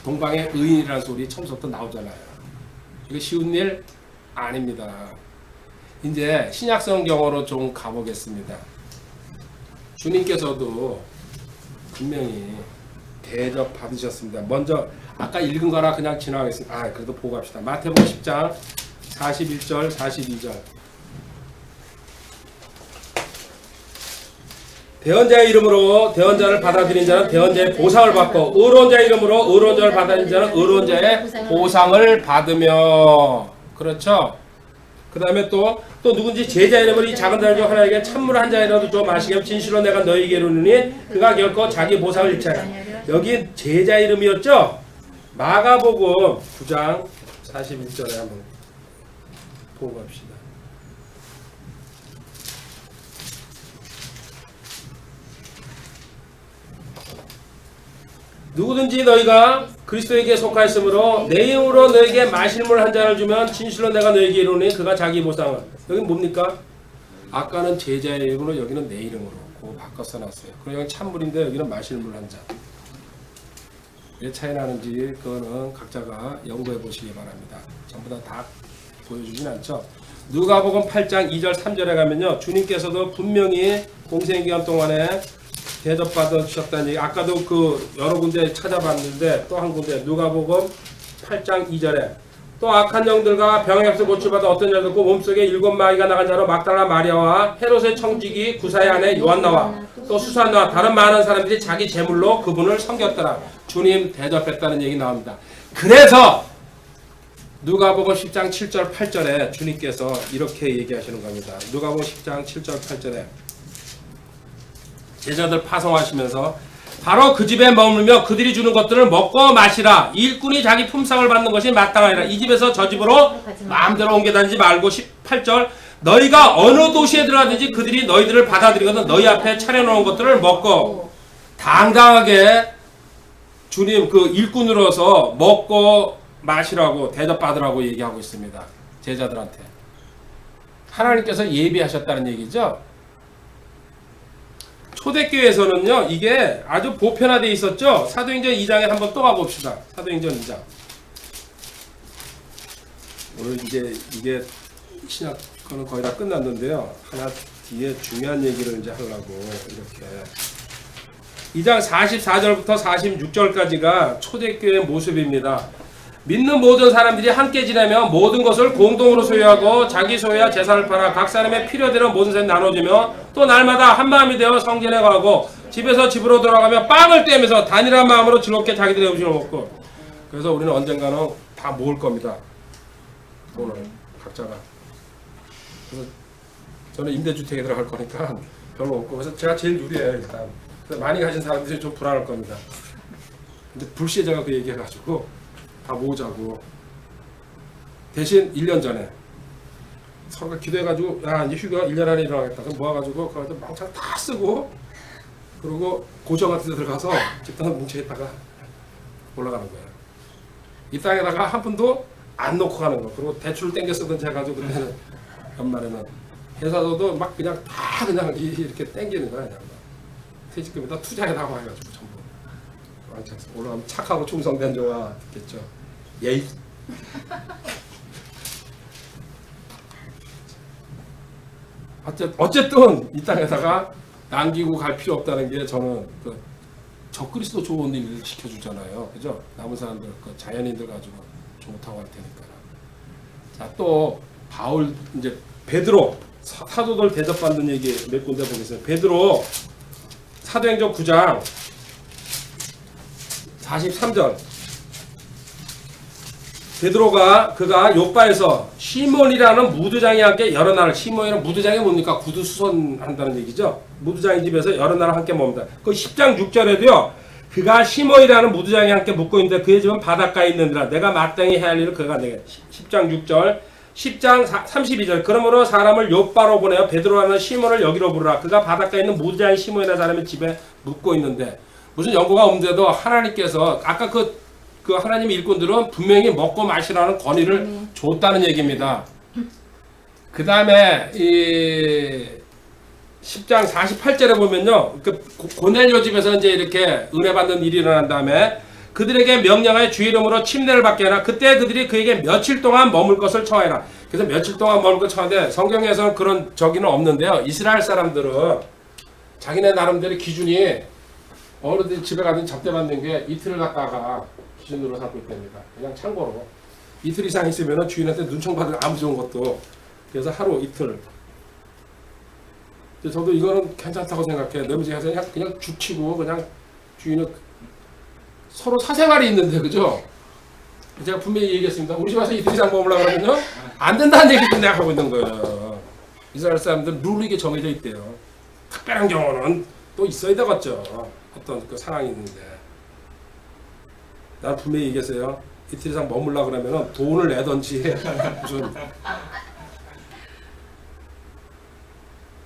동방의 의인이라는 소리 처음부터 나오잖아요. 이거 쉬운 일 아닙니다. 이제 신약성경으로 좀 가보겠습니다. 주님께서도 분명히 대접 받으셨습니다. 먼저 아까 읽은 거라 그냥 지나가겠습니다. 그래도 보고 갑시다. 마태복음 10장 41절 42절 대언자의 이름으로 대언자를 받아들인 자는 대언자의 보상을 받고 의로운 자의 이름으로 의로운 자를 받아들인 자는 의로운 자의 보상을 받으며 그렇죠? 그 다음에 또 누군지 제자 이름을 이 작은 자들 중 하나에게 찬물 한 잔이라도 줘 마시게 하면 진실로 내가 너희에게 이르노니 그가 결코 자기 보상을 잃지 않으리라. 여기 제자 이름이었죠? 마가복음 9장 41절에 한번 보고 갑시다. 누구든지 너희가 그리스도에게 속하였으므로 내 이름으로 너에게 마실 물 한 잔을 주면 진실로 내가 너에게 이르노니 그가 자기 보상을. 여기는 뭡니까? 아까는 제자의 이름으로 여기는 내 이름으로 그거 바꿔서 놨어요. 그리고 여기 찬물인데 여기는 마실 물 한 잔. 왜 차이 나는지 그거는 각자가 연구해 보시기 바랍니다. 전부 다 보여주진 않죠. 누가복음 8장 2절 3절에 가면요. 주님께서도 분명히 공생기간 동안에 대접받으셨다는 얘기. 아까도 그 여러 군데 찾아봤는데 또 한 군데 누가복음 8장 2절에 또 악한 영들과 병의 값을 고침받아 어떤 자들 고 몸속에 7마귀가 나간 자로 막달라 마리아와 헤롯의 청지기 구사의 아내 요한나와 또 수산나와 다른 많은 사람들이 자기 제물로 그분을 섬겼더라. 주님 대접했다는 얘기 나옵니다. 그래서 누가복음 10장 7절 8절에 주님께서 이렇게 얘기하시는 겁니다. 누가복음 10장 7절 8절에 제자들 파송하시면서 바로 그 집에 머물며 그들이 주는 것들을 먹고 마시라. 일꾼이 자기 품삯을 받는 것이 마땅하니라. 이 집에서 저 집으로 마음대로 옮겨 다니지 말고 18절 너희가 어느 도시에 들어가든지 그들이 너희들을 받아들이거든 너희 앞에 차려놓은 것들을 먹고 당당하게 주님 그 일꾼으로서 먹고 마시라고 대접받으라고 얘기하고 있습니다. 제자들한테. 하나님께서 예비하셨다는 얘기죠. 초대교회에서는요 이게 아주 보편화되어 있었죠. 사도행전 2장에 한번 또 가봅시다. 사도행전 2장. 오늘 이제 이게 신약 거는 거의 다 끝났는데요. 하나 뒤에 중요한 얘기를 이제 하려고 이렇게 2장 44절부터 46절까지가 초대교회의 모습입니다. 믿는 모든 사람들이 함께 지내며 모든 것을 공동으로 소유하고 자기 소유와 재산을 팔아 각 사람의 필요되는 모든 것을 나눠주며 또 날마다 한마음이 되어 성전에 가고 집에서 집으로 돌아가며 빵을 떼면서 단일한 마음으로 즐겁게 자기들의 음식을 먹고 그래서 우리는 언젠가는 다 모을 겁니다. 돈을 각자가. 그래서 저는 임대주택에 들어갈 거니까 별로 없고 그래서 제가 제일 유리해요 일단. 많이 가진 사람들이 좀 불안할 겁니다. 근데 불시에 제가 그 얘기해가지고 다 모으자고 대신 1년 전에 서로가 기도해가지고 야 이제 휴가 1년 안에 일어나겠다 그럼 모아가지고 그거 망창 다 쓰고 그리고 고정 같은 데 들어가서 집단을 뭉쳐있다가 올라가는 거예요. 이 땅에다가 한 푼도 안 놓고 가는 거. 그리고 대출을 땡겨 쓰든지 해가지고 그때는 연말에는 회사도 막 그냥 다 그냥 이렇게 땡기는 거야. 그냥 퇴직금에다 투자해라고 해가지고 전부 왕창 올라가면 착하고 충성된 조가 듣겠죠. 예이. 어쨌든 이 땅에다가 남기고 갈 필요 없다는 게 저는 그 적그리스도 좋은 일을 시켜주잖아요. 그죠? 남은 사람들 그 자연인들 가지고 좋다고 할 테니까. 자, 또 바울 이제 베드로 사도들 대접받는 얘기 몇 군데 보겠습니다. 베드로 사도행전 9장 43절 베드로가 그가 요바에서 시몬이라는 무두장이 함께 여러 날을 시몬이라는 무두장이 뭡니까? 구두 수선한다는 얘기죠. 무두장의 집에서 여러 날을 함께 머문다. 그 10장 6절에도요. 그가 시몬이라는 무두장이 함께 묵고 있는데 그의 집은 바닷가에 있느니라. 내가 마땅히 해야 할 일을 그가 내게 10장 6절 10장 32절 그러므로 사람을 요바로 보내어 베드로라는 시몬을 여기로 부르라. 그가 바닷가에 있는 무두장인 시몬이라는 사람의 집에 묵고 있는데 무슨 연고가 없는데도 하나님께서 아까 그 하나님의 일꾼들은 분명히 먹고 마시라는 권위를 줬다는 얘기입니다. 그 다음에 이 10장 48절에 보면요, 그 고넬료 집에서 이제 이렇게 은혜 받는 일이 일어난 다음에 그들에게 명령하여 주의 이름으로 침례를 받게 하라. 그때 그들이 그에게 며칠 동안 머물 것을 청하라. 그래서 며칠 동안 머물 것을 청하는데 성경에서는 그런 저기는 없는데요. 이스라엘 사람들은 자기네 나름대로 기준이 어른들이 집에 가든 접대받는 게 이틀을 갔다가 기준으로 삼고 있답니다. 그냥 참고로 이틀 이상 있으면 주인한테 눈총 받을 아무 좋은 것도 그래서 하루 이틀. 저도 이거는 괜찮다고 생각해요. 너무 제가 그냥 죽치고 그냥 주인은 서로 사생활이 있는데 그죠? 제가 분명히 얘기했습니다. 우리 집 와서 이틀 이상 머물라 그러면요 안 된다는 얘기를 내가 하고 있는 거예요. 이스라엘 사람들 룰이 이게 정해져 있대요. 특별한 경우는 또 있어야 되겠죠. 어떤 그 상황이 있는데 난 분명히 얘기했어요. 이틀 이상 머물라 그러면 돈을 내던지 무슨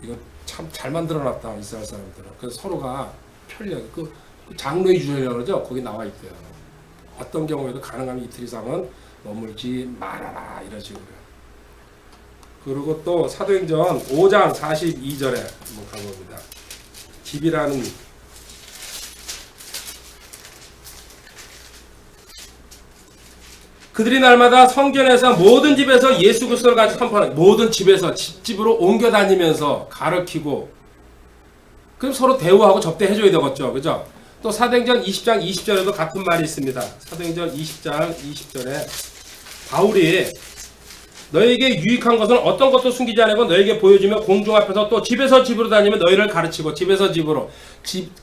이거 참 잘 만들어놨다 이스라엘 사람들은. 그래서 서로가 편리하게 그 장로의 주전이라고 그러죠. 거기 나와 있대요. 어떤 경우에도 가능하면 이틀 이상은 머물지 말아라 이런 식으로. 그리고 또 사도행전 5장 42절에 한번 가봅니다. 집이라는 그들이 날마다 성전에서 모든 집에서 예수 그리스도를 같이 선포하는 모든 집에서 집집으로 옮겨 다니면서 가르치고 그럼 서로 대우하고 접대해줘야 되겠죠. 그죠? 또 사도행전 20장 20절에도 같은 말이 있습니다. 사도행전 20장 20절에 바울이 너에게 유익한 것은 어떤 것도 숨기지 않고 너에게 보여주며 공중 앞에서 또 집에서 집으로 다니며 너희를 가르치고 집에서 집으로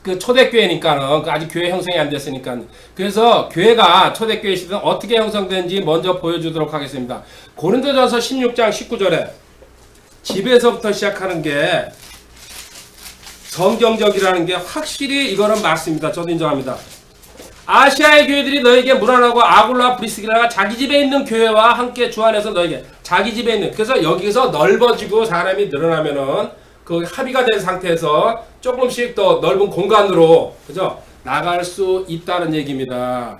그 초대교회니까는 아직 교회 형성이 안 됐으니까 그래서 교회가 초대교회 시대는 어떻게 형성된지 먼저 보여주도록 하겠습니다. 고린도전서 16장 19절에 집에서부터 시작하는 게 성경적이라는 게 확실히 이거는 맞습니다. 저도 인정합니다. 아시아의 교회들이 너에게 무난하고 아굴라 브리스기라가 자기 집에 있는 교회와 함께 주 안에서 너에게 자기 집에 있는 그래서 여기서 넓어지고 사람이 늘어나면은 그 합의가 된 상태에서 조금씩 더 넓은 공간으로 그죠 나갈 수 있다는 얘기입니다.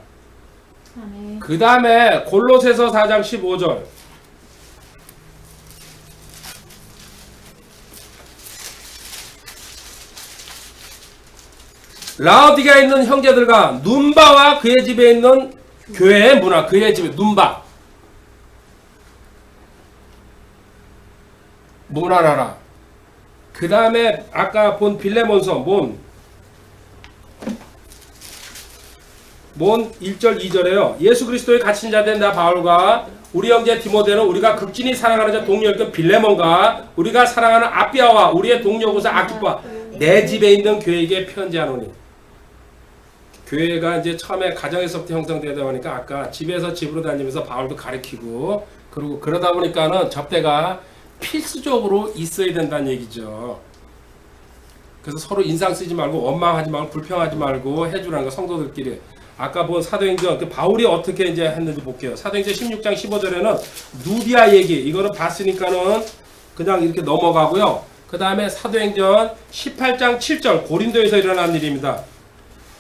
아멘. 그 다음에 골로새서 4장 15절 라오디게아에 있는 형제들과 눈바와 그의 집에 있는 교회의 문화 그의 집에 눈바 문화라라. 그 다음에 아까 본 빌레몬서 몬 1절 2절에요. 예수 그리스도의 갇힌 자된 나 바울과 우리 형제 디모데는 우리가 극진히 사랑하는 자 동료였던 빌레몬과 우리가 사랑하는 아비아와 우리의 동료고사 아키파 내 집에 있는 교회에게 편지하노니. 교회가 이제 처음에 가정에서부터 형성되다 보니까 아까 집에서 집으로 다니면서 바울도 가르치고 그리고 그러다 보니까는 접대가 필수적으로 있어야 된다는 얘기죠. 그래서 서로 인상 쓰지 말고 원망하지 말고 불평하지 말고 해주라는 거 성도들끼리. 아까 본 사도행전 그 바울이 어떻게 이제 했는지 볼게요. 사도행전 16장 15절에는 누비아 얘기 이거는 봤으니까는 그냥 이렇게 넘어가고요. 그 다음에 사도행전 18장 7절 고린도에서 일어난 일입니다.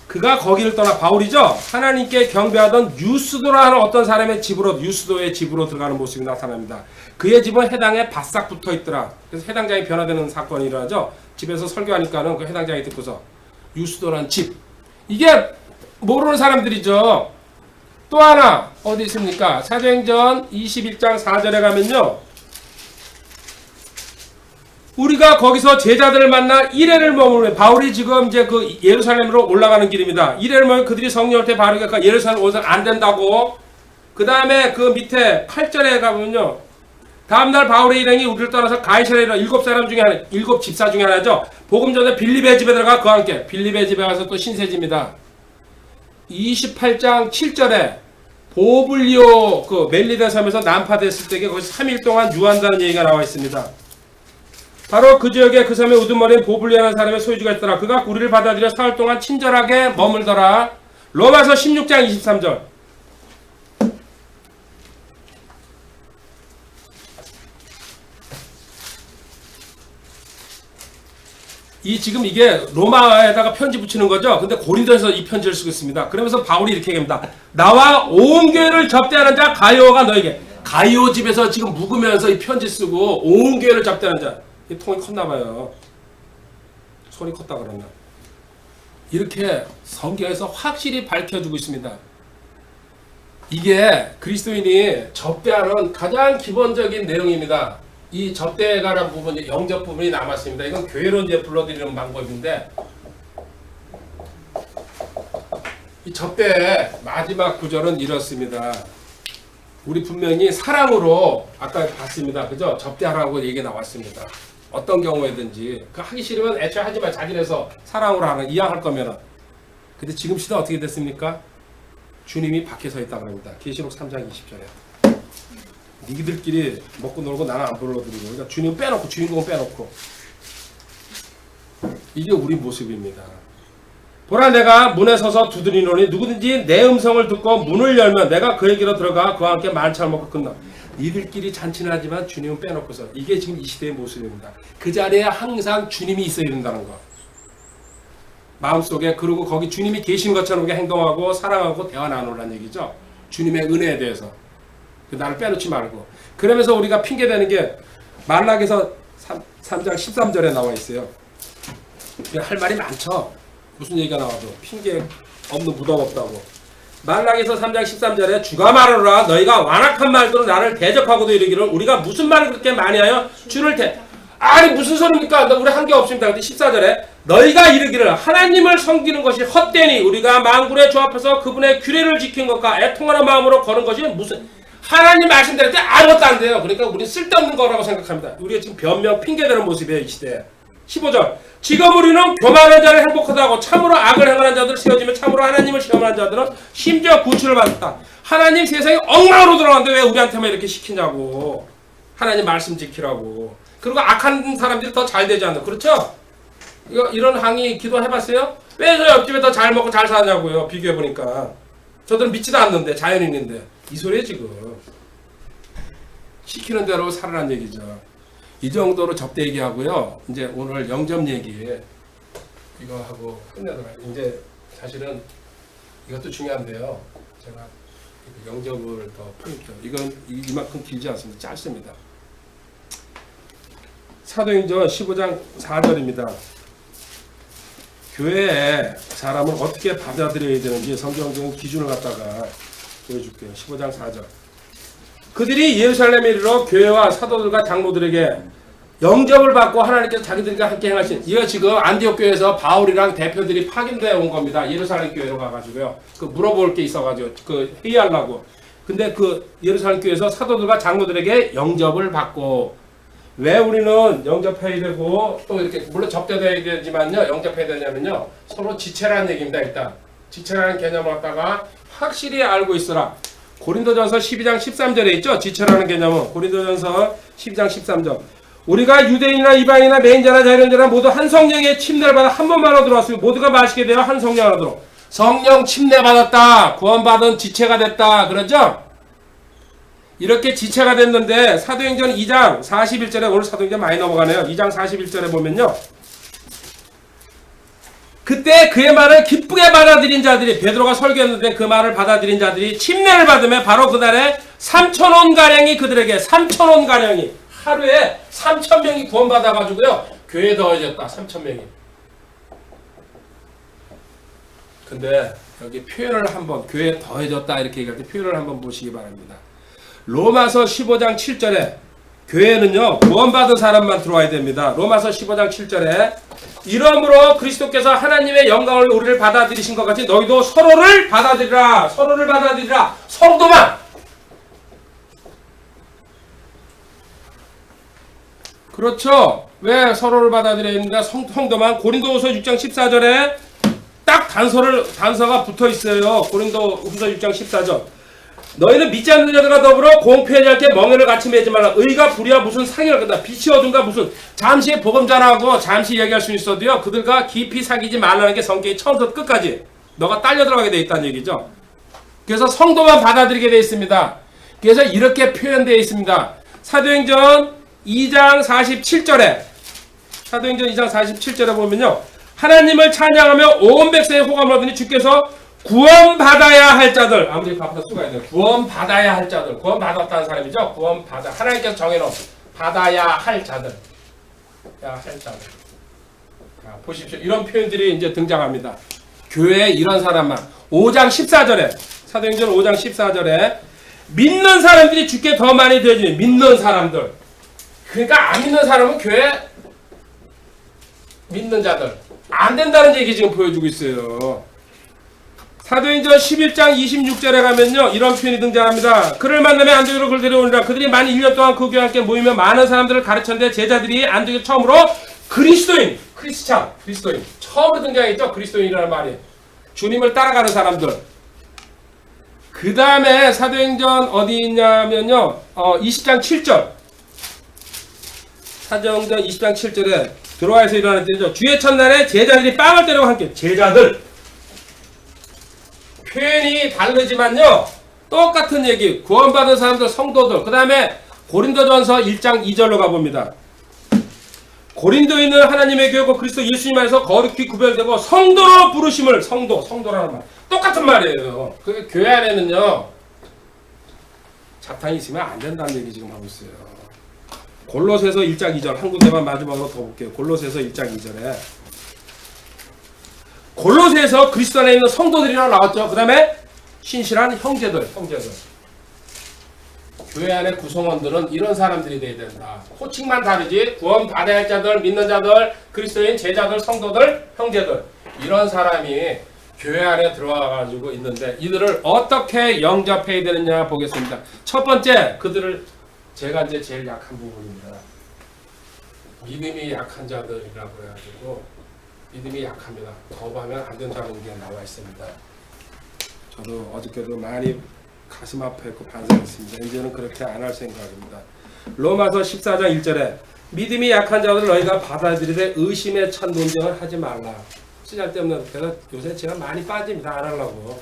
그가 거기를 떠나 바울이죠. 하나님께 경배하던 유스도라 하는 어떤 사람의 집으로 유스도의 집으로 들어가는 모습이 나타납니다. 그의 집은 해당에 바싹 붙어 있더라. 그래서 해당장이 변화되는 사건이 일어나죠. 집에서 설교하니까는 그 해당장이 듣고서 유스도라는 집 이게 모르는 사람들이죠. 또 하나 어디 있습니까? 사도행전 21장 4절에 가면요. 우리가 거기서 제자들을 만나 1회를 머무르며 바울이 지금 이제 그 예루살렘으로 올라가는 길입니다. 1회를 머무르며 그들이 성령을 때 바르니까 예루살렘 오선 안 된다고. 그 다음에 그 밑에 8절에 가보면요. 다음날 바울의 일행이 우리를 떠나서 가이사랴에 이르러 7사람 중에 하나, 7 집사 중에 하나죠. 복음 전에 빌립의 집에 들어가 그와 함께 빌립의 집에 가서 또 신세지입니다. 28장 7절에 보블리오 그 멜리데 섬에서 난파됐을 때에 거기서 3일 동안 유한다는 얘기가 나와 있습니다. 바로 그 지역에 그 섬에 우두머리인 보블리오라는 사람의 소유주가 있더라. 그가 우리를 받아들여 사흘 동안 친절하게 머물더라. 로마서 16장 23절. 이 지금 이게 로마에다가 편지 붙이는 거죠. 근데 고린도에서 이 편지를 쓰고 있습니다. 그러면서 바울이 이렇게 얘기합니다. 나와 온 교회를 접대하는 자 가이오가 너에게. 가이오 집에서 지금 묵으면서 이 편지 쓰고 온 교회를 접대하는 자. 이 통이 컸나 봐요. 손이 컸다 그랬나. 이렇게 성경에서 확실히 밝혀주고 있습니다. 이게 그리스도인이 접대하는 가장 기본적인 내용입니다. 이 접대에 관한 부분, 영접 부분이 남았습니다. 이건 교회로 이제 불러드리는 방법인데, 이 접대의 마지막 구절은 이렇습니다. 우리 분명히 사랑으로 아까 봤습니다. 그죠? 접대하라고 얘기 나왔습니다. 어떤 경우에든지 그 하기 싫으면 애초에 하지 마. 자기네서 사랑으로 하는 이양할 거면은. 근데 지금 시대 어떻게 됐습니까? 주님이 밖에 서 있다고 합니다. 계시록 3장 20절에. 니들끼리 먹고 놀고 나는 안 불러드리고, 그러니까 주님 빼놓고, 주인공은 빼놓고. 이게 우리 모습입니다. 보라, 내가 문에 서서 두드리노니 누구든지 내 음성을 듣고 문을 열면 내가 그에게로 들어가 그와 함께 만찬을 먹고 끝나. 니들끼리 잔치는 하지만 주님은 빼놓고서. 이게 지금 이 시대의 모습입니다. 그 자리에 항상 주님이 있어야 된다는 거. 마음속에. 그리고 거기 주님이 계신 것처럼 행동하고 사랑하고 대화 나누라는 얘기죠. 주님의 은혜에 대해서. 나를 빼놓지 말고. 그러면서 우리가 핑계대는 게 말락에서 3장 13절에 나와 있어요. 할 말이 많죠. 무슨 얘기가 나와도 핑계 없는 무덤 없다고. 말락에서 3장 13절에 주가 말하노라 너희가 완악한 말들로 나를 대적하고도 이르기를 우리가 무슨 말을 그렇게 많이 하여 주를 아니 무슨 소리입니까? 우리 한 게 없습니다. 근데 14절에 너희가 이르기를 하나님을 섬기는 것이 헛되니 우리가 만군의 주 앞에서 그분의 규례를 지킨 것과 애통하는 마음으로 거는 것이 무슨 하나님 말씀대로 때 아무것도 안 돼요. 그러니까 우리는 쓸데없는 거라고 생각합니다. 우리가 지금 변명 핑계대는 모습이에요. 이 시대에. 15절 지금 우리는 교만한 자를 행복하다고 참으로 악을 행하는 자들 세워지면 참으로 하나님을 시험하는 자들은 심지어 구출을 받았다. 하나님 세상이 엉망으로 들어가는데 왜 우리한테만 이렇게 시키냐고. 하나님 말씀 지키라고. 그리고 악한 사람들이 더 잘 되지 않나. 그렇죠? 이런 항의 기도해봤어요? 왜 저 옆집에 더 잘 먹고 잘 사냐고요. 비교해보니까. 저들은 믿지도 않는데 자연인인데. 이 소리에 지금. 시키는 대로 살아란 얘기죠. 이 정도로 접대 얘기하고요. 이제 오늘 영접 얘기 이거 하고 끝내도록. 이제 사실은 이것도 중요한데요. 제가 영접을 더 풀죠. 이건 이만큼 길지 않습니다. 짧습니다. 사도행전 15장 4절입니다. 교회에 사람을 어떻게 받아들여야 되는지 성경적인 기준을 갖다가 보여줄게요. 15장 4절. 그들이 예루살렘에 이르러 교회와 사도들과 장로들에게 영접을 받고 하나님께서 자기들과 함께 행하신, 이거 지금 안디옥 교회에서 바울이랑 대표들이 파견되어 온 겁니다. 예루살렘 교회로 가가지고요. 그 물어볼 게 있어가지고 그 회의하려고. 근데 그 예루살렘 교회에서 사도들과 장로들에게 영접을 받고, 왜 우리는 영접해야 되고 또 이렇게 물론 접대돼야 되지만요, 영접해야 되냐면요, 서로 지체라는 얘기입니다. 일단 지체라는 개념을 갖다가 확실히 알고 있어라. 고린도전서 12장 13절에 있죠. 지체라는 개념은 고린도전서 12장 13절. 우리가 유대인이나 이방인이나 매인자나 자유인자나 모두 한 성령의 침례를 받아 한 번만으로 들어왔으며 모두가 마시게 되어 한 성령 안으로. 성령 침례 받았다. 구원받은 지체가 됐다. 그러죠? 이렇게 지체가 됐는데 사도행전 2장 41절에, 오늘 사도행전 많이 넘어가네요. 2장 41절에 보면요, 그때 그의 말을 기쁘게 받아들인 자들이, 베드로가 설교했는데 그 말을 받아들인 자들이 침례를 받으며 바로 그날에 3,000원가량이 그들에게, 3,000원가량이 하루에 3,000명이 구원받아가지고요 교회에 더해졌다. 3,000명이. 근데 여기 표현을 한번, 교회에 더해졌다 이렇게 얘기할 때 표현을 한번 보시기 바랍니다. 로마서 15장 7절에 교회는요 구원받은 사람만 들어와야 됩니다. 로마서 15장 7절에 이러므로 그리스도께서 하나님의 영광을 우리를 받아들이신 것 같이 너희도 서로를 받아들이라. 서로를 받아들이라. 성도만. 그렇죠. 왜 서로를 받아들여야 됩니까? 성도만. 고린도후서 6장 14절에 딱 단서가 붙어 있어요. 고린도후서 6장 14절. 너희는 믿지 않는 자들과 더불어 공표하지 않게 멍에를 같이 매지 말라. 의가 불의와 무슨 상의를 건다. 빛이 어둠과 무슨, 잠시 복음 전하고 잠시 얘기할 수 있어도요 그들과 깊이 사귀지 말라는 게 성경이 처음부터 끝까지 너가 딸려 들어가게 돼 있다는 얘기죠. 그래서 성도만 받아들이게 돼 있습니다. 그래서 이렇게 표현되어 있습니다. 사도행전 2장 47절에 사도행전 2장 47절에 보면요, 하나님을 찬양하며 온 백성의 호감을 얻으니 주께서 구원받아야 할 자들, 아무리 바쁘다 수고해야 돼요. 구원받아야 할 자들, 구원받았다는 사람이죠. 구원받아, 하나님께서 정해놓은 받아야 할 자들, 자, 보십시오. 이런 표현들이 이제 등장합니다. 교회에 이런 사람만. 5장 14절에, 사도행전 5장 14절에 믿는 사람들이 주께 더 많이 되어지니, 믿는 사람들. 그러니까 안 믿는 사람은 교회 믿는 자들 안 된다는 얘기 지금 보여주고 있어요. 사도행전 11장 26절에 가면요 이런 표현이 등장합니다. 그를 만나면 안디옥으로 그를 데려오니라. 그들이 만 1년 동안 그 교회와 함께 모이며 많은 사람들을 가르쳤는데 제자들이 안디옥에 처음으로 그리스도인, 그리스도인 처음으로 등장했죠. 그리스도인이라는 말이 주님을 따라가는 사람들. 그 다음에 사도행전 어디 있냐면요 20장 7절, 사도행전 20장 7절에 들어와서 일어나는 때죠. 주의 첫날에 제자들이 빵을 때리고 함께, 제자들. 표현이 다르지만요 똑같은 얘기. 구원받은 사람들, 성도들. 그 다음에 고린도전서 1장 2절로 가봅니다. 고린도인은 하나님의 교회고 그리스도 예수님 안에서 거룩히 구별되고 성도로 부르심을, 성도라는 말 똑같은 말이에요. 그 교회 안에는요 자탕이 있으면 안 된다는 얘기 지금 하고 있어요. 골로새서 1장 2절 한 군데만 마지막으로 더 볼게요. 골로새서 1장 2절에 골로새에서 그리스도 안에 있는 성도들이라고 나왔죠. 그 다음에 신실한 형제들. 교회 안의 구성원들은 이런 사람들이 돼야 된다. 호칭만 다르지 구원 받아야 할 자들, 믿는 자들, 그리스도인 제자들, 성도들, 형제들, 이런 사람이 교회 안에 들어와가지고 있는데 이들을 어떻게 영접해야 되느냐 보겠습니다. 첫 번째, 그들을 제가 이제 제일 약한 부분입니다. 믿음이 약한 자들이라고 해가지고 믿음이 약합니다. 거부하면 안 된다는 게 나와 있습니다. 저도 어저께도 많이 가슴 아파했고 반성했습니다. 이제는 그렇게 안 할 생각입니다. 로마서 14장 1절에 믿음이 약한 자들을 너희가 받아들이되 의심에 찬 논쟁을 하지 말라. 쓸데없는. 그래서 요새 제가 많이 빠집니다. 안 하려고.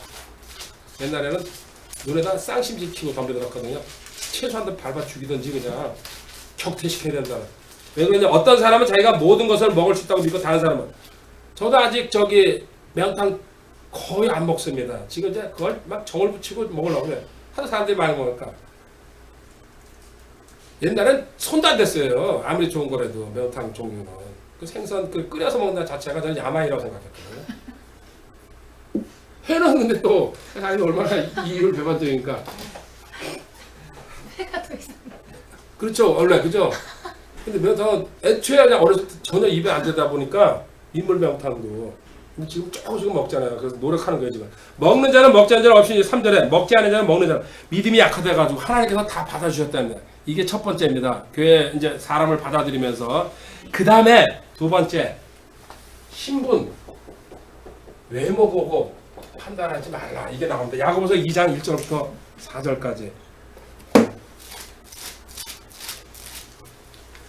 옛날에는 눈에다 쌍심지 키고 덤벼들었거든요. 최소한도 밟아 죽이든지 그냥 격퇴시켜야 된다. 왜 그러냐? 어떤 사람은 자기가 모든 것을 먹을 수 있다고 믿고 다른 사람은, 저도 아직 저기 매운탕 거의 안 먹습니다. 지금 이제 그걸 막 정을 붙이고 먹으려고 해요. 하도 사람들이 많이 먹으니까. 옛날엔 손도 안 댔어요. 아무리 좋은 거라도 매운탕 종류는. 그 생선 그 끓여서 먹는 자체가 저는 야만이라고 생각했거든요. 회는 근데 또 아니 얼마나 이율 배반적인가. 회가 더 이상. 그렇죠, 원래 그죠. 근데 매운탕은 애초에 그냥 어렸을 때 전혀 입에 안 되다 보니까 민물 매운탕도 근데 지금 조금씩 먹잖아요. 그래서 노력하는 거예요 지금. 먹는 자는 먹지 않는 자는 없이 3절에 먹지 않는 자는 먹는 자는 믿음이 약하다 해가지고 하나님께서 다 받아주셨답니다. 이게 첫 번째입니다. 교회 이제 사람을 받아들이면서 그 다음에 두 번째 신분 외모 보고 판단하지 말라 이게 나옵니다. 야고보서 2장 1절부터 4절까지.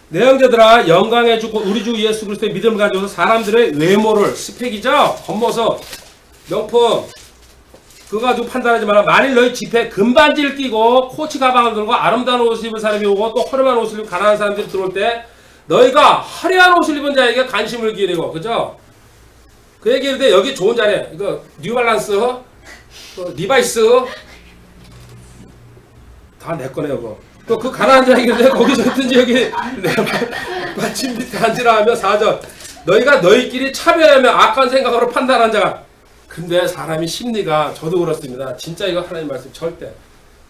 내 형제들아 영광의 주 우리 주 예수 그리스도의 믿음을 가지고서 사람들의 외모를 스펙이죠. 겉모습 명품 그거 가지고 판단하지 마라. 만일 너희 집에 금반지를 끼고 코치 가방을 들고 아름다운 옷을 입은 사람이 오고 또 허름한 옷을 입은 가난한 사람들이 들어올 때 너희가 화려한 옷을 입은 자에게 관심을 기울이고 그죠? 그 얘기를 때 여기 좋은 자리에 이거 뉴발란스 리바이스 다 내 거네요 그거. 또 그 가난한 자에게 거기서 있든지 여기 내 마침 밑에 앉으라 하며 4절 너희가 너희끼리 차별하며 악한 생각으로 판단한 자가. 근데 사람이 심리가 저도 그렇습니다. 진짜 이거 하나님 말씀 절대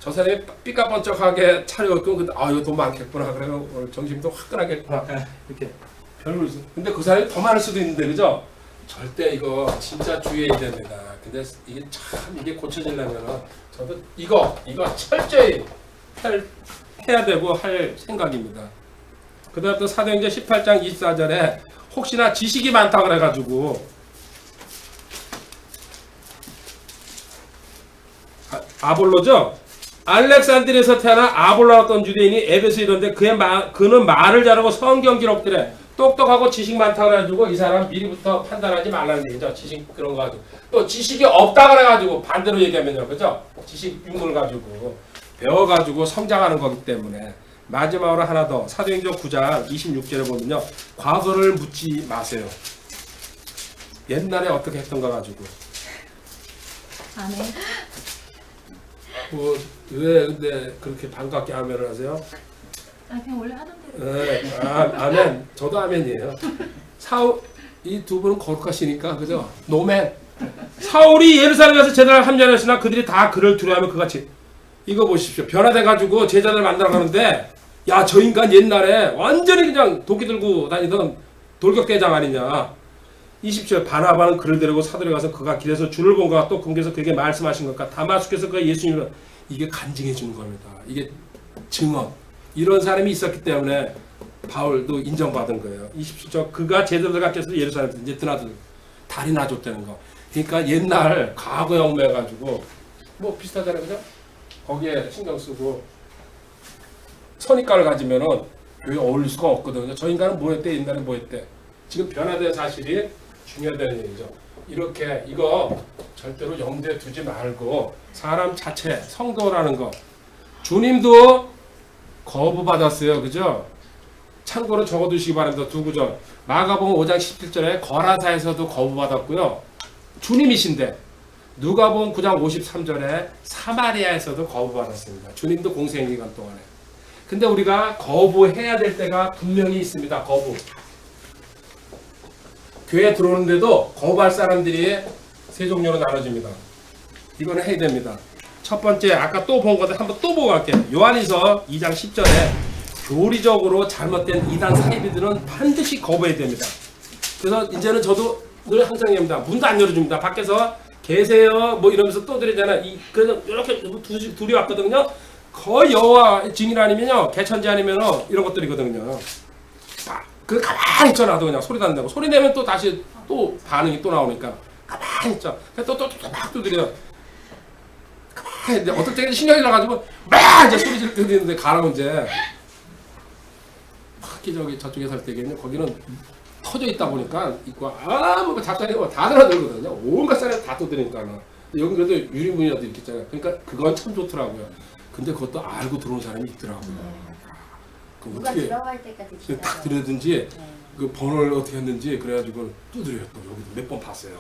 저 사람이 삐까번쩍하게 차려갖고 근데 아 이거 돈 많겠구나 그래서 오늘 정신도 화끈하겠구나 이렇게 별로 있어. 근데 그 사람이 더 많을 수도 있는데 그죠? 절대 이거 진짜 주의해야 됩니다. 근데 이게 참 이게 고쳐지려면은 저도 이거 철저히 해야 되고 할 생각입니다. 그 다음 또 사도행전 18장 24절에 혹시나 지식이 많다 그래가지고 아볼로죠? 알렉산드리아에서 태어난 아볼로였던 유대인이 에베소에 이런데 그는 말을 잘하고 성경 기록들에 똑똑하고 지식 많다 그래가지고 이 사람 미리부터 판단하지 말라는 얘기죠. 지식 그런 거 가지고 또 지식이 없다 그래가지고 반대로 얘기하면요, 그죠? 지식 유물 가지고 배워가지고 성장하는 거기 때문에. 마지막으로 하나 더 사도행전 9장 26절에 보면요, 과거를 묻지 마세요. 옛날에 어떻게 했던가 가지고. 아멘. 뭐 왜 근데 그렇게 반갑게 아멘을 하세요? 아 그냥 원래 하던 대로. 네, 아멘. 저도 아멘이에요. 이 두 분은 거룩하시니까 그죠? 노멘. 사울이 예루살렘에서 제자를 합류하였으나 그들이 다 그를 두려워하며 그같이 이거 보십시오. 변화돼가지고 제자들 만나러 가는데 야 저 인간 옛날에 완전히 그냥 도끼 들고 다니던 돌격대장 아니냐. 20절 바나바는 그를 데리고 사도에 가서 그가 길에서 주를 본 것과 또 궁에서 그에게 말씀하신 것과 다마스크에서 그가 예수님을 이게 간증해 주는 겁니다. 이게 증언. 이런 사람이 있었기 때문에 바울도 인정받은 거예요. 27절 그가 제자들과 같이 예루살렘에서 이제 드나들 달이 나줬다는 거. 그러니까 옛날 과거 영매가지고 뭐 비슷하잖아요, 그죠? 거기에 신경 쓰고 선입관을 가지면은 교회에 어울릴 수가 없거든요. 저 인간은 뭐 했대, 옛날에 뭐 했대. 지금 변화된 사실이 중요하다는 얘기죠. 이렇게 이거 절대로 염두에 두지 말고 사람 자체 성도라는 거 주님도 거부받았어요. 그죠? 참고로 적어두시기 바랍니다. 두 구절 마가복음 5장 17절에 거라사에서도 거부받았고요. 주님이신데 누가복음 9장 53절에 사마리아에서도 거부받았습니다. 주님도 공생기간 동안에. 근데 우리가 거부해야 될 때가 분명히 있습니다. 거부. 교회에 들어오는데도 거부할 사람들이 세 종류로 나눠집니다. 이거는 해야 됩니다. 첫 번째 아까 또 본 건데 한번 또 보고 갈게요. 요한일서 2장 10절에 교리적으로 잘못된 이단 사이비들은 반드시 거부해야 됩니다. 그래서 이제는 저도 늘 항상 얘기합니다. 문도 안 열어줍니다. 밖에서 계세요 뭐 이러면서 떠들잖아. 그래서 이렇게 둘이 왔거든요. 거의 여호와 증인 아니면요 개천지 아니면은 이런 것들이거든요. 그 가만히 있죠. 나도 그냥 소리 난다고 소리 내면 또 다시 또 반응이 또 나오니까 가만히 있죠. 또막 두드려. 가만히 있는데 어떨 때는 신경이 나가지고 막 이제 소리 지르는데 가라고 이제 특히 저기 저쪽에 살 때에는 거기는 터져 있다 보니까 있고 아무 잡다니 다 들어들거든요. 온갖 사람이 다 떠드니까는. 여기 그래도 유리문이라도 이렇게 있잖아요. 그러니까 그건 참 좋더라고요. 근데 그것도 알고 들어온 사람이 있더라고요. 누가 어떻게 들어갈 때까지 딱 기다려요. 들었든지 네. 그 번호를 어떻게 했는지 그래가지고 두드려요. 또 여기도 몇 번 봤어요.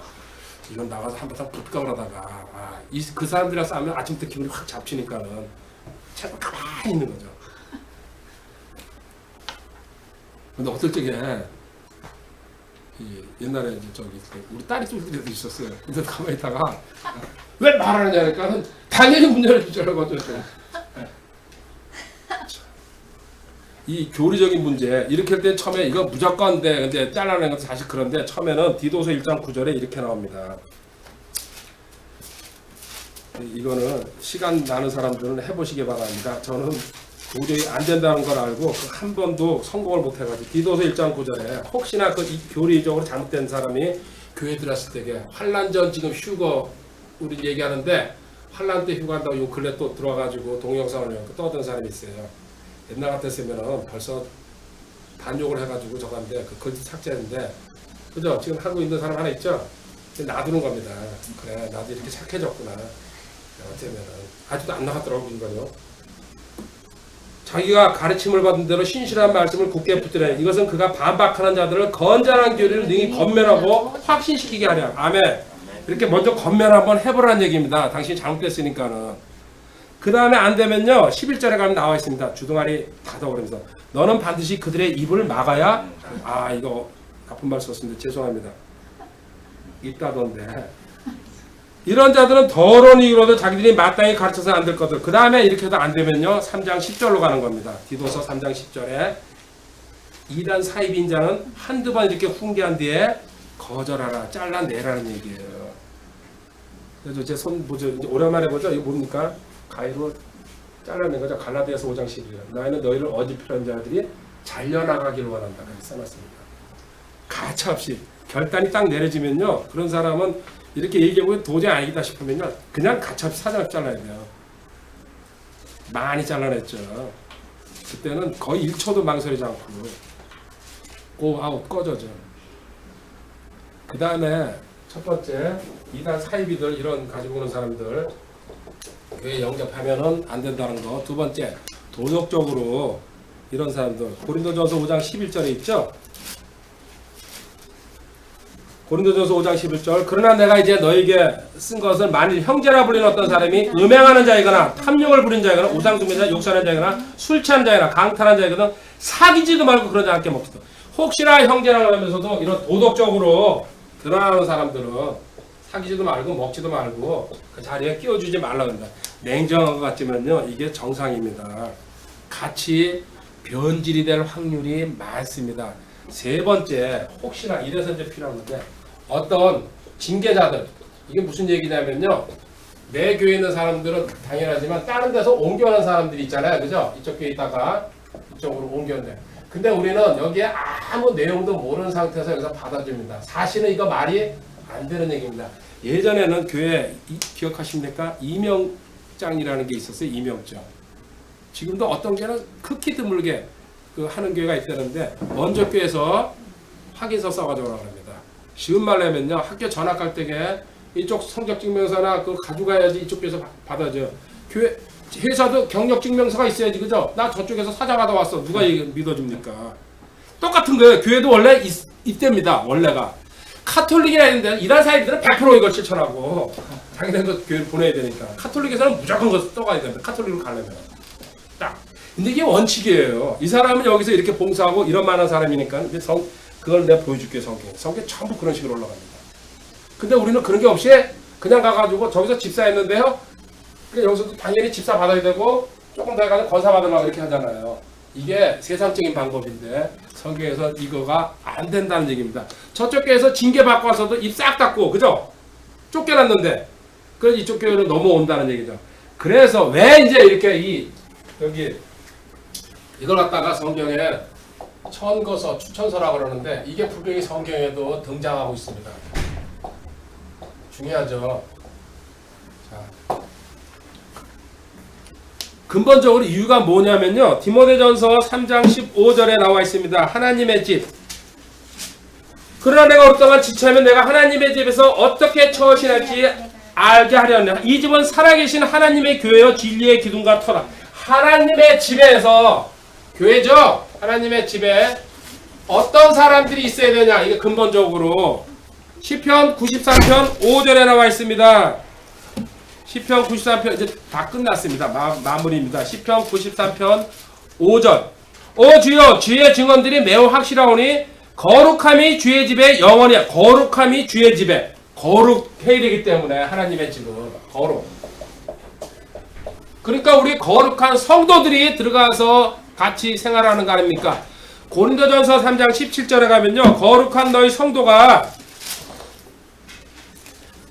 이건 나가서 한바탕 붙각을 하다가 그 사람들이랑 싸우면 아침부터 기분이 확 잡치니까는 자꾸 가만히 있는 거죠. 근데 어떨 적에 옛날에 이제 저기 우리 딸이 쫄들이도 있었어요. 근데 가만히 있다가 왜 말하느냐 하니까 당연히 문 열어주라고 하죠. 이 교리적인 문제 이렇게 할 때 처음에 이거 무조건 돼. 근데 잘라내는 것도 사실 그런데 처음에는 디도서 1장 9절에 이렇게 나옵니다. 이거는 시간 나는 사람들은 해보시기 바랍니다. 저는 도저히 안 된다는 걸 알고 한 번도 성공을 못 해가지고 디도서 1장 9절에 혹시나 그 교리적으로 잘못된 사람이 교회 들어왔을 때게 환란 전 지금 휴거 우리 얘기하는데 환란 때 휴거한다고 요 근래 또 들어와가지고 동영상을 떠든 사람이 있어요. 옛날 같았으면 벌써 반욕을 해가지고 저건데 그 거짓 삭제했는데 그죠? 지금 하고 있는 사람 하나 있죠? 놔두는 겁니다. 그래 나도 이렇게 착해졌구나. 어쩌면은 아직도 안 나갔더라고 이거요. 자기가 가르침을 받은 대로 신실한 말씀을 굳게 붙들어 이것은 그가 반박하는 자들을 건전한 교리를 능히 건면하고 확신시키게 하려. 아멘. 이렇게 먼저 건면 한번 해보라는 얘기입니다. 당신이 잘못됐으니까는. 그 다음에 안 되면요 11절에 가면 나와 있습니다. 주둥아리 닫아 그러면서 너는 반드시 그들의 입을 막아야 이거 나쁜 말 썼습니다. 죄송합니다. 입 닫던데 이런 자들은 더러운 이유로도 자기들이 마땅히 가르쳐서 안 될 것들. 그 다음에 이렇게 해도 안 되면요 3장 10절로 가는 겁니다. 디도서 3장 10절에 이단 사입인 자는 한두 번 이렇게 훈계한 뒤에 거절하라 잘라내라는 얘기예요. 그래서 제 손 보죠. 이제 오랜만에 보죠. 이거 뭡니까? 가위로 잘라낸 거죠. 갈라디아서 5장 11절. 나는 너희를 어지럽히는 자들이 잘려나가기를 원한다. 그렇게 써놨습니다. 가차없이 결단이 딱 내려지면요. 그런 사람은 이렇게 얘기하고 도저히 아니다 싶으면요. 그냥 가차없이 사장을 잘라야 돼요. 많이 잘라냈죠. 그때는 거의 1초도 망설이지 않고 고 아웃 꺼져죠. 그 다음에 첫 번째 이단 사이비들 이런 가지고 오는 사람들 교회 영접하면은 안 된다는 거. 두 번째 도덕적으로 이런 사람들 고린도전서 5장 11절에 있죠. 고린도전서 5장 11절 그러나 내가 이제 너에게 쓴 것은 만일 형제라 불리는 어떤 사람이 음행하는 자이거나 탐욕을 부린 자이거나 우상숭배자 욕설하는 자이거나 술 취한 자이거나 강탈한 자이거든 사귀지도 말고 그러지 않게 먹지도. 혹시나 형제라고 하면서도 이런 도덕적으로 드러나는 사람들은 사귀지도 말고 먹지도 말고 그 자리에 끼워주지 말라 그런다. 냉정한 것 같지만요 이게 정상입니다. 같이 변질이 될 확률이 많습니다. 세 번째 혹시나 이래서 이제 필요한데 어떤 징계자들 이게 무슨 얘기냐면요 내 교회에 있는 사람들은 당연하지만 다른 데서 옮겨가는 사람들이 있잖아요. 그죠? 이쪽 교회 있다가 이쪽으로 옮겼네. 근데 우리는 여기에 아무 내용도 모르는 상태에서 여기서 받아줍니다. 사실은 이거 말이 안 되는 얘기입니다. 예전에는 교회 기억하십니까? 이명장이라는 게 있었어요. 이명장. 지금도 어떤 교회는 극히 드물게 하는 교회가 있다는데 먼저 교회에서 확인서 써가지고 오라고 합니다. 쉬운 말로 하면요 학교 전학할 때에 이쪽 성적증명서나 그거 가져가야지 이쪽 교회에서 받아줘요. 교회 회사도 경력증명서가 있어야지 그죠? 나 저쪽에서 사장하다 왔어. 누가 믿어줍니까? 똑같은 거예요. 교회도 원래 있답니다. 원래가. 카톨릭이라 했는데 이단 사이비들은 100% 이걸 실천하고 자기네도 교회를 보내야 되니까 카톨릭에서는 무조건 그거 떠가야 됩니다. 카톨릭으로 가려면 딱. 근데 이게 원칙이에요. 이 사람은 여기서 이렇게 봉사하고 이런 만한 사람이니까 이제 그걸 내가 보여줄게. 성경 전부 그런 식으로 올라갑니다. 근데 우리는 그런 게 없이 그냥 가가지고 저기서 집사했는데요. 그러니까 여기서도 당연히 집사 받아야 되고 조금 더 해가지고 건사 받으려고 이렇게 하잖아요. 이게 세상적인 방법인데 성경에서 이거가 안 된다는 얘기입니다. 저쪽 교회에서 징계 받고 와서도 입 싹 닫고 그죠? 쫓겨났는데 그래서 이쪽 교회로 넘어온다는 얘기죠. 그래서 왜 이제 이렇게 여기 이걸 갖다가 성경에 천거서, 추천서라고 그러는데 이게 분명히 성경에도 등장하고 있습니다. 중요하죠. 자, 근본적으로 이유가 뭐냐면요. 디모데전서 3장 15절에 나와 있습니다. 하나님의 집. 그러나 내가 오랫동안 지체하면 내가 하나님의 집에서 어떻게 처신할지 알게 하려는 이 집은 살아계신 하나님의 교회여 진리의 기둥과 터라. 하나님의 집에서 교회죠. 하나님의 집에 어떤 사람들이 있어야 되냐. 이게 근본적으로 시편 93편 5절에 나와 있습니다. 시편 93편 이제 다 끝났습니다. 마무리입니다. 시편 93편 5절. 오 주여 주의 증언들이 매우 확실하오니 거룩함이 주의 집에 영원이야. 거룩함이 주의 집에 거룩해야 되기 때문에 하나님의 집은 거룩. 그러니까 우리 거룩한 성도들이 들어가서 같이 생활하는 거 아닙니까? 고린도전서 3장 17절에 가면요. 거룩한 너희 성도가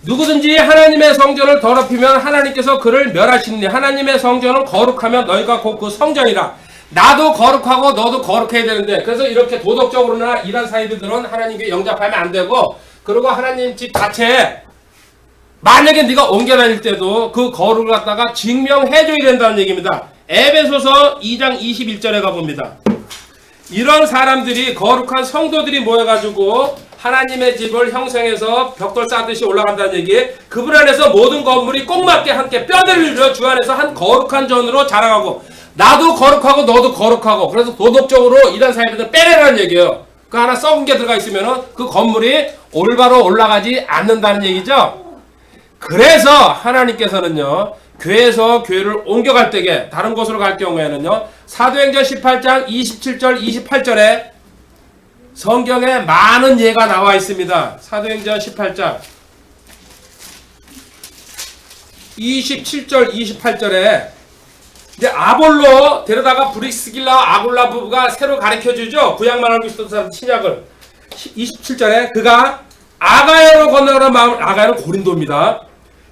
누구든지 하나님의 성전을 더럽히면 하나님께서 그를 멸하시느니 하나님의 성전은 거룩하면 너희가 곧 그 성전이라. 나도 거룩하고 너도 거룩해야 되는데 그래서 이렇게 도덕적으로나 이런 사이들은 하나님께 영접하면 안 되고 그리고 하나님 집 자체에 만약에 네가 옮겨 다닐 때도 그 거룩을 갖다가 증명해줘야 된다는 얘기입니다. 에베소서 2장 21절에 가봅니다. 이런 사람들이 거룩한 성도들이 모여가지고 하나님의 집을 형성해서 벽돌 쌓듯이 올라간다는 얘기. 그분 안에서 모든 건물이 꼭 맞게 함께 뼈대를 이루어 주 안에서 한 거룩한 전으로 자라가고 나도 거룩하고 너도 거룩하고 그래서 도덕적으로 이런 사람들은 빼내라는 얘기예요. 그 하나 썩은 게 들어가 있으면은 그 건물이 올바로 올라가지 않는다는 얘기죠. 그래서 하나님께서는요 교회에서 교회를 옮겨갈 때에 다른 곳으로 갈 경우에는요 사도행전 18장 27절 28절에 성경에 많은 예가 나와 있습니다. 사도행전 18장 27절 28절에 이제 아볼로 데려다가 브리스길라 아굴라 부부가 새로 가르쳐주죠. 구약만 알고 있었던 사람 신약을 27절에 그가 아가야로 건너가는 마음을 아가야는 고린도입니다.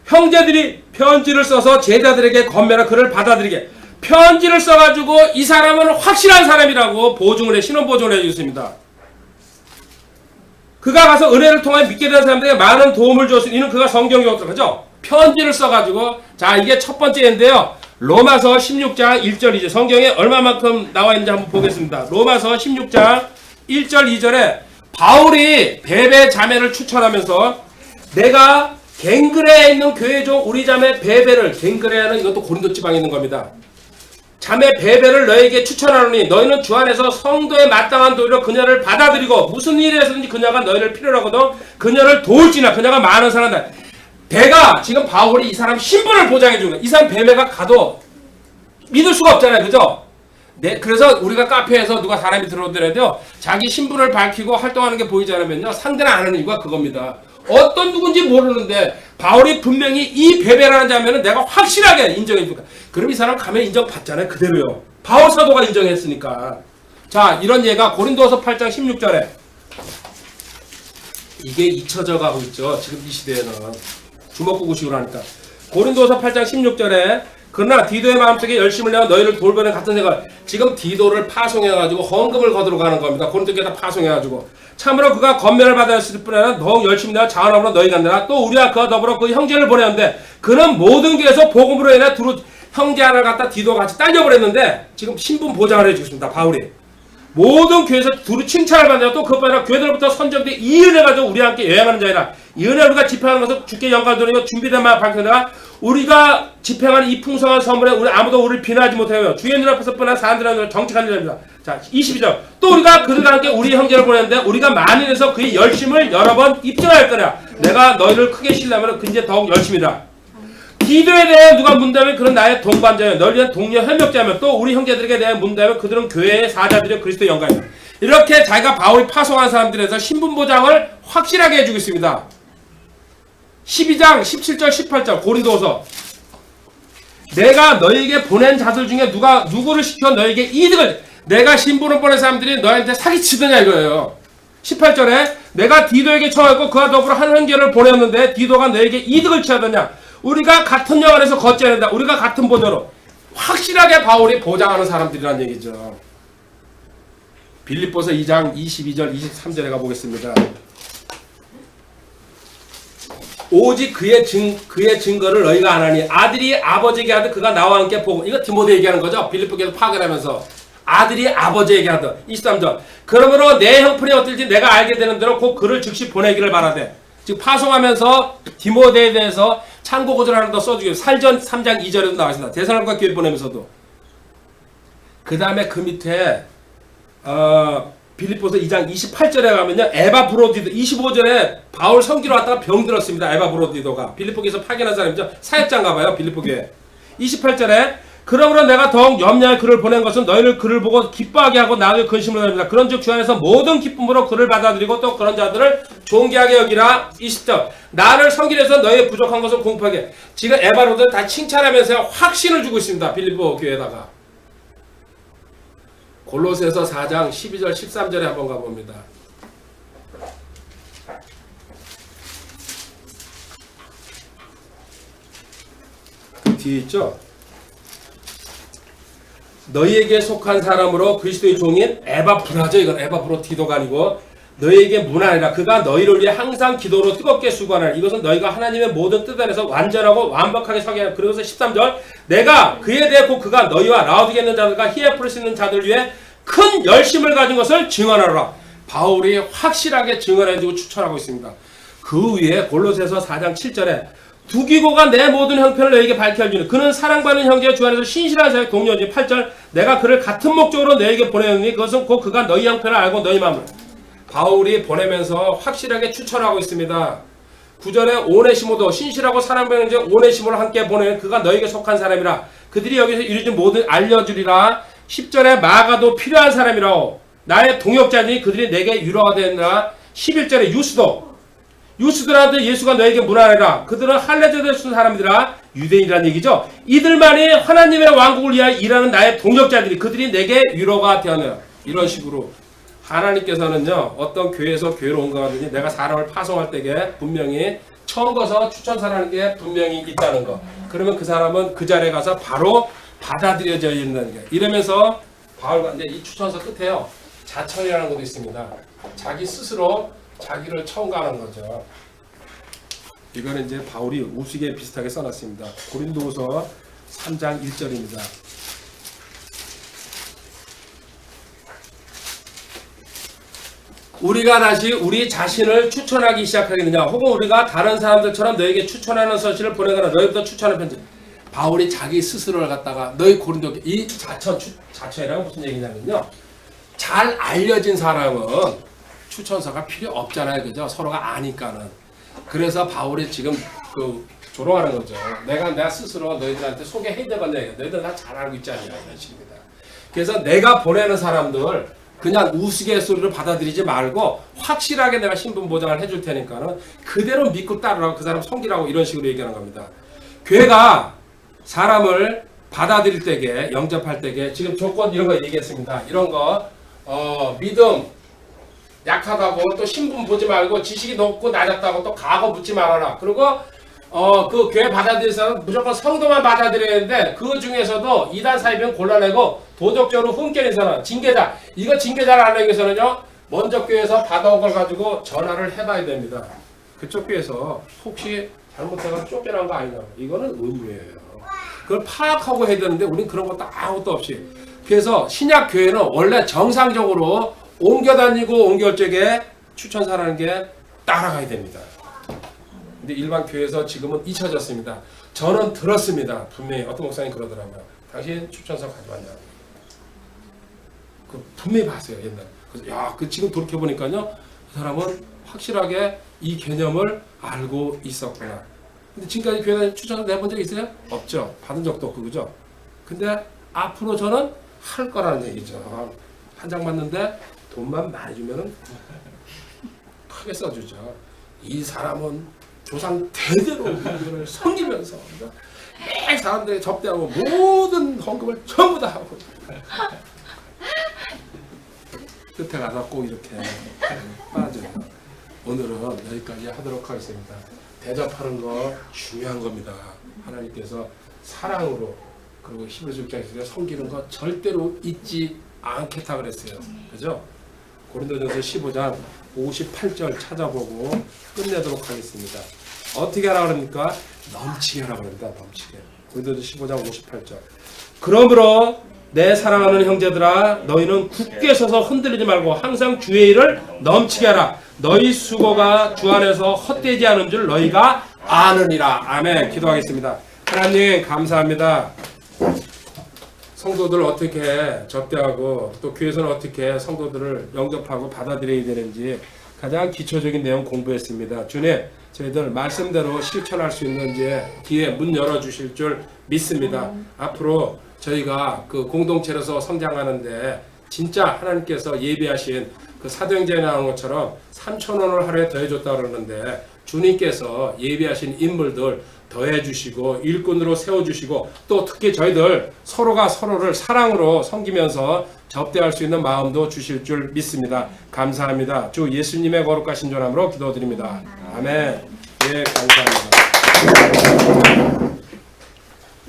형제들이 편지를 써서 제자들에게 건면하 그를 받아들이게 편지를 써가지고 이 사람은 확실한 사람이라고 보증을 해 신원 보증을 해주셨습니다. 그가 가서 은혜를 통해 믿게 된 사람들에게 많은 도움을 주었으니 이는 그가 성경이었죠. 그죠? 편지를 써가지고 자 이게 첫 번째인데요. 로마서 16장 1절 2절 성경에 얼마만큼 나와 있는지 한번 보겠습니다. 로마서 16장 1절 2절에 바울이 베베 자매를 추천하면서 내가 갱그레에 있는 교회종 우리 자매 베베를 갱그레는 이것도 고린도 지방에 있는 겁니다. 자매 베베를 너에게 추천하노니 너희는 주 안에서 성도에 마땅한 도리로 그녀를 받아들이고 무슨 일에서든지 그녀가 너희를 필요로 하거든 그녀를 도울지나 그녀가 많은 사람이다. 내가 지금 바울이 이 사람 신분을 보장해 주는 거야. 이 사람 베베가 가도 믿을 수가 없잖아요. 그죠? 네, 그래서 우리가 카페에서 누가 사람이 들어오더라도 자기 신분을 밝히고 활동하는 게 보이지 않으면요. 상대는 안 하는 이유가 그겁니다. 어떤 누군지 모르는데 바울이 분명히 이 베베라는 자면은 내가 확실하게 인정해 줄까. 그럼 이 사람 가면 인정받잖아요. 그대로요. 바울 사도가 인정했으니까. 자, 이런 예가 고린도서 8장 16절에 이게 잊혀져 가고 있죠. 지금 이 시대에는. 주먹구구식으로 하니까. 고린도서 8장 16절에 그러나 디도의 마음속에 열심을 내어 너희를 돌보는 같은 생각. 지금 디도를 파송해가지고 헌금을 거두러 가는 겁니다. 고린도교에다 파송해가지고. 참으로 그가 건면을 받았을 뿐 아니라 더욱 열심히 내어 자원함으로 너희가 내라. 또 우리와 그와 더불어 그 형제를 보내는데 그는 모든 교회에서 복음으로 인해 두루 형제 하나를 갖다 디도가 같이 딸려버렸는데 지금 신분 보장을 해주겠습니다. 바울이. 모든 교회에서 두루 칭찬을 받느라 또 그것뿐 아니라 교회들로부터 선정된 이 은혜를 가지고 우리와 함께 여행하는 자이라. 이 은혜를 우리가 집행하는 것은 주께 영광을 돌리고 준비된 말 밝혀내라. 우리가 집행하는 이 풍성한 선물에 우리 아무도 우리를 비난하지 못하며 주의 눈앞에서 뻔한 사람들의 눈을 정직한 자입니다. 자 22절 또 우리가 그들과 함께 우리 형제를 보냈는데 우리가 만인에서 그의 열심을 여러 번 입증할 거냐. 내가 너희를 크게 신뢰하면 그인제 더욱 열심이다. 기도에 대해 누가 묻는다면 그런 나의 동반자여 너를 위한 동료 협력자며 또 우리 형제들에게 대해 묻는다면 그들은 교회의 사자들이여 그리스도의 영광이다. 이렇게 자기가 바울이 파송한 사람들에서 신분 보장을 확실하게 해주고 있습니다. 12장 17절 18절 고린도서 내가 너희에게 보낸 자들 중에 누구를 시켜 너희에게 이득을 내가 신분을 보낸 사람들이 너희한테 사기치더냐 이거예요. 18절에 내가 디도에게 청하고 그와 더불어 한 형제를 보냈는데 디도가 너에게 이득을 취하더냐. 우리가 같은 영 안에서 걷지 않는다. 우리가 같은 보좌로. 확실하게 바울이 보장하는 사람들이란 얘기죠. 빌립보서 2장 22절 23절에 가보겠습니다. 오직 그의 증거를 너희가 안 하니 아들이 아버지에게 하듯 그가 나와 함께 보고. 이거 디모데 얘기하는 거죠. 빌립보께서 파견하면서 아들이 아버지에게 하듯. 23절 그러므로 내 형편이 어떨지 내가 알게 되는 대로 곧 그를 즉시 보내기를 바라되. 즉 파송하면서 디모데에 대해서 참고 고절 하나 더 써주기로 살전 3장 2절에도 나와 있습니다. 데살로니가 교회 보내면서도. 그 다음에 그 밑에 빌립보서 2장 28절에 가면요. 에바브로디도 25절에 바울 성기로 왔다가 병들었습니다. 에바브로디도가 빌립보에서 파견한 사람이죠. 사역자인가 봐요. 빌립보 교회. 28절에 그러므로 내가 더욱 염려하여 그를 보낸 것은 너희를 그를 보고 기뻐하게 하고 나에게 근심을 합니다. 그런즉 주 안에서 모든 기쁨으로 그를 받아들이고 또 그런 자들을 존귀하게 여기라. 20절 나를 성길에서 너희의 부족한 것을 공포하게. 지금 에바브로디를 다 칭찬하면서 확신을 주고 있습니다. 빌립보 교회에다가. 골로새서 4장 12절 13절에 한번 가봅니다. 그 뒤에 있죠. 너희에게 속한 사람으로 그리스도의 종인 에바브라죠. 이건 에바브로디도가 아니고 너희에게 문하니라. 그가 너희를 위해 항상 기도로 뜨겁게 수고하나니 이것은 너희가 하나님의 모든 뜻 안에서 완전하고 완벽하게 서게 하라. 그러면서 13절 내가 그에 대해 곧 그가 너희와 라오디게 있는 자들과 히에프로스 있는 자들 위해 큰 열심을 가진 것을 증언하라. 바울이 확실하게 증언해주고 추천하고 있습니다. 그 위에 골로새서 4장 7절에 두기고가 내 모든 형편을 너에게 밝혀 알주니 그는 사랑받는 형제의 주 안에서 신실한 자의 동료지. 8절 내가 그를 같은 목적으로 너에게 보내느니 그것은 곧 그가 너희 형편을 알고 너희 마음을. 바울이 보내면서 확실하게 추천하고 있습니다. 9절에 오네시모도 신실하고 사랑받는 형제 오네시모를 함께 보내는 그가 너에게 속한 사람이라. 그들이 여기서 이루어진 모든 알려주리라. 10절에 마가도 필요한 사람이라고 나의 동역자니 그들이 내게 유로가 되느라. 11절에 유스도라도 예수가 너에게 문하리라. 그들은 할례자들 쓴 사람이라. 유대인이라는 얘기죠. 이들만이 하나님의 왕국을 위하여 일하는 나의 동역자들이 그들이 내게 위로가 되었느라. 이런 식으로 하나님께서는요 어떤 교회에서 교회로 옮겨가더니 내가 사람을 파송할 때에 분명히 처음 가서 추천사라는 게 분명히 있다는 거. 그러면 그 사람은 그 자리에 가서 바로 받아들여져야 된다는 게. 이러면서 바울과 이제 이 추천서 끝에요 자천이라는 것도 있습니다. 자기 스스로 자기를 청가하는 거죠. 이거는 이제 바울이 우스개 비슷하게 써놨습니다. 고린도후서 3장 1절입니다. 우리가 다시 우리 자신을 추천하기 시작하겠느냐 혹은 우리가 다른 사람들처럼 너에게 추천하는 서신을 보내거나 너희부터 추천하는 편지. 바울이 자기 스스로를 갖다가 너희 고린도 이 자천이라는 무슨 얘기냐면요. 잘 알려진 사람은 추천서가 필요 없잖아요. 그죠? 서로가 아니까는. 그래서 바울이 지금 조롱하는 거죠. 내가 스스로 너희들한테 소개해드렸냐. 너희들 나 잘 알고 있지 않냐. 이런 식입니다. 그래서 내가 보내는 사람들 그냥 우스갯소리를 받아들이지 말고 확실하게 내가 신분 보장을 해줄 테니까는 그대로 믿고 따르라고 그 사람 섬기라고 이런 식으로 얘기하는 겁니다. 교회가 사람을 받아들일 때에 영접할 때에 지금 조건 이런 거 얘기했습니다. 이런 거 믿음 약하다고 또 신분 보지 말고 지식이 높고 낮았다고 또 과거 묻지 말아라. 그리고 그 교회 받아들일 사람은 무조건 성도만 받아들여야 되는데 그 중에서도 이단 사입은 골라내고 도덕적으로 흠결인 사람 징계자. 이거 징계자를 알기 위해서는요 먼저 교회에서 받아온 걸 가지고 전화를 해봐야 됩니다. 그쪽 교회에서 혹시 잘못해서 쫓겨난 거 아니냐. 이거는 의무예요. 그걸 파악하고 해야 되는데 우린 그런 것도 아무것도 없이. 그래서 신약 교회는 원래 정상적으로 옮겨다니고 옮겨올 적에 추천사라는 게 따라가야 됩니다. 근데 일반 교회에서 지금은 잊혀졌습니다. 저는 들었습니다. 분명히 어떤 목사님 그러더라고요. 당신 추천서 가져왔냐. 그 분명히 봤어요 옛날에. 그래서 지금 돌이켜 보니까요, 그 사람은 확실하게 이 개념을 알고 있었구나. 근데 지금까지 교회에 추천서 내본 적 있어요? 없죠. 받은 적도 없고 그죠. 근데 앞으로 저는 할 거라는 얘기죠. 한 장 받는데 돈만 많이 주면은 크게 써주죠. 이 사람은 조상 대대로 우리를 섬기면서 매일 사람들이 접대하고 모든 헌금을 전부 다 하고 끝에 가서 꼭 이렇게 빠져요. 오늘은 여기까지 하도록 하겠습니다. 대접하는 거 중요한 겁니다. 하나님께서 사랑으로 그리고 히브리서 6장에서 섬기는 거 절대로 잊지 않겠다 그랬어요. 그죠? 고린도전서 15장 58절 찾아보고 끝내도록 하겠습니다. 어떻게 하라 그럽니까? 넘치게 하라 그럽니다. 넘치게. 고린도전서 15장 58절. 그러므로 내 사랑하는 형제들아 너희는 굳게 서서 흔들리지 말고 항상 주의 일을 넘치게 하라. 너희 수고가 주 안에서 헛되지 않은 줄 너희가 아느니라. 아멘. 기도하겠습니다. 하나님 감사합니다. 성도들 어떻게 접대하고 또 교회에서는 어떻게 성도들을 영접하고 받아들여야 되는지 가장 기초적인 내용 공부했습니다. 주님, 저희들 말씀대로 실천할 수 있는 이제 기회 문 열어주실 줄 믿습니다. 앞으로 저희가 그 공동체로서 성장하는데 진짜 하나님께서 예비하신 그 사도행전에 나온 것처럼 3,000원을 하루에 더해줬다 그러는데 주님께서 예비하신 인물들 더해주시고 일꾼으로 세워주시고 또 특히 저희들 서로가 서로를 사랑으로 섬기면서 접대할 수 있는 마음도 주실 줄 믿습니다. 감사합니다. 주 예수님의 거룩하신 전함으로 기도드립니다. 아멘. 예, 감사합니다.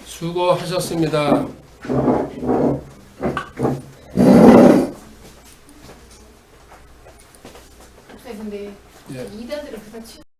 수고하셨습니다. 근데 예. 이단들은 그다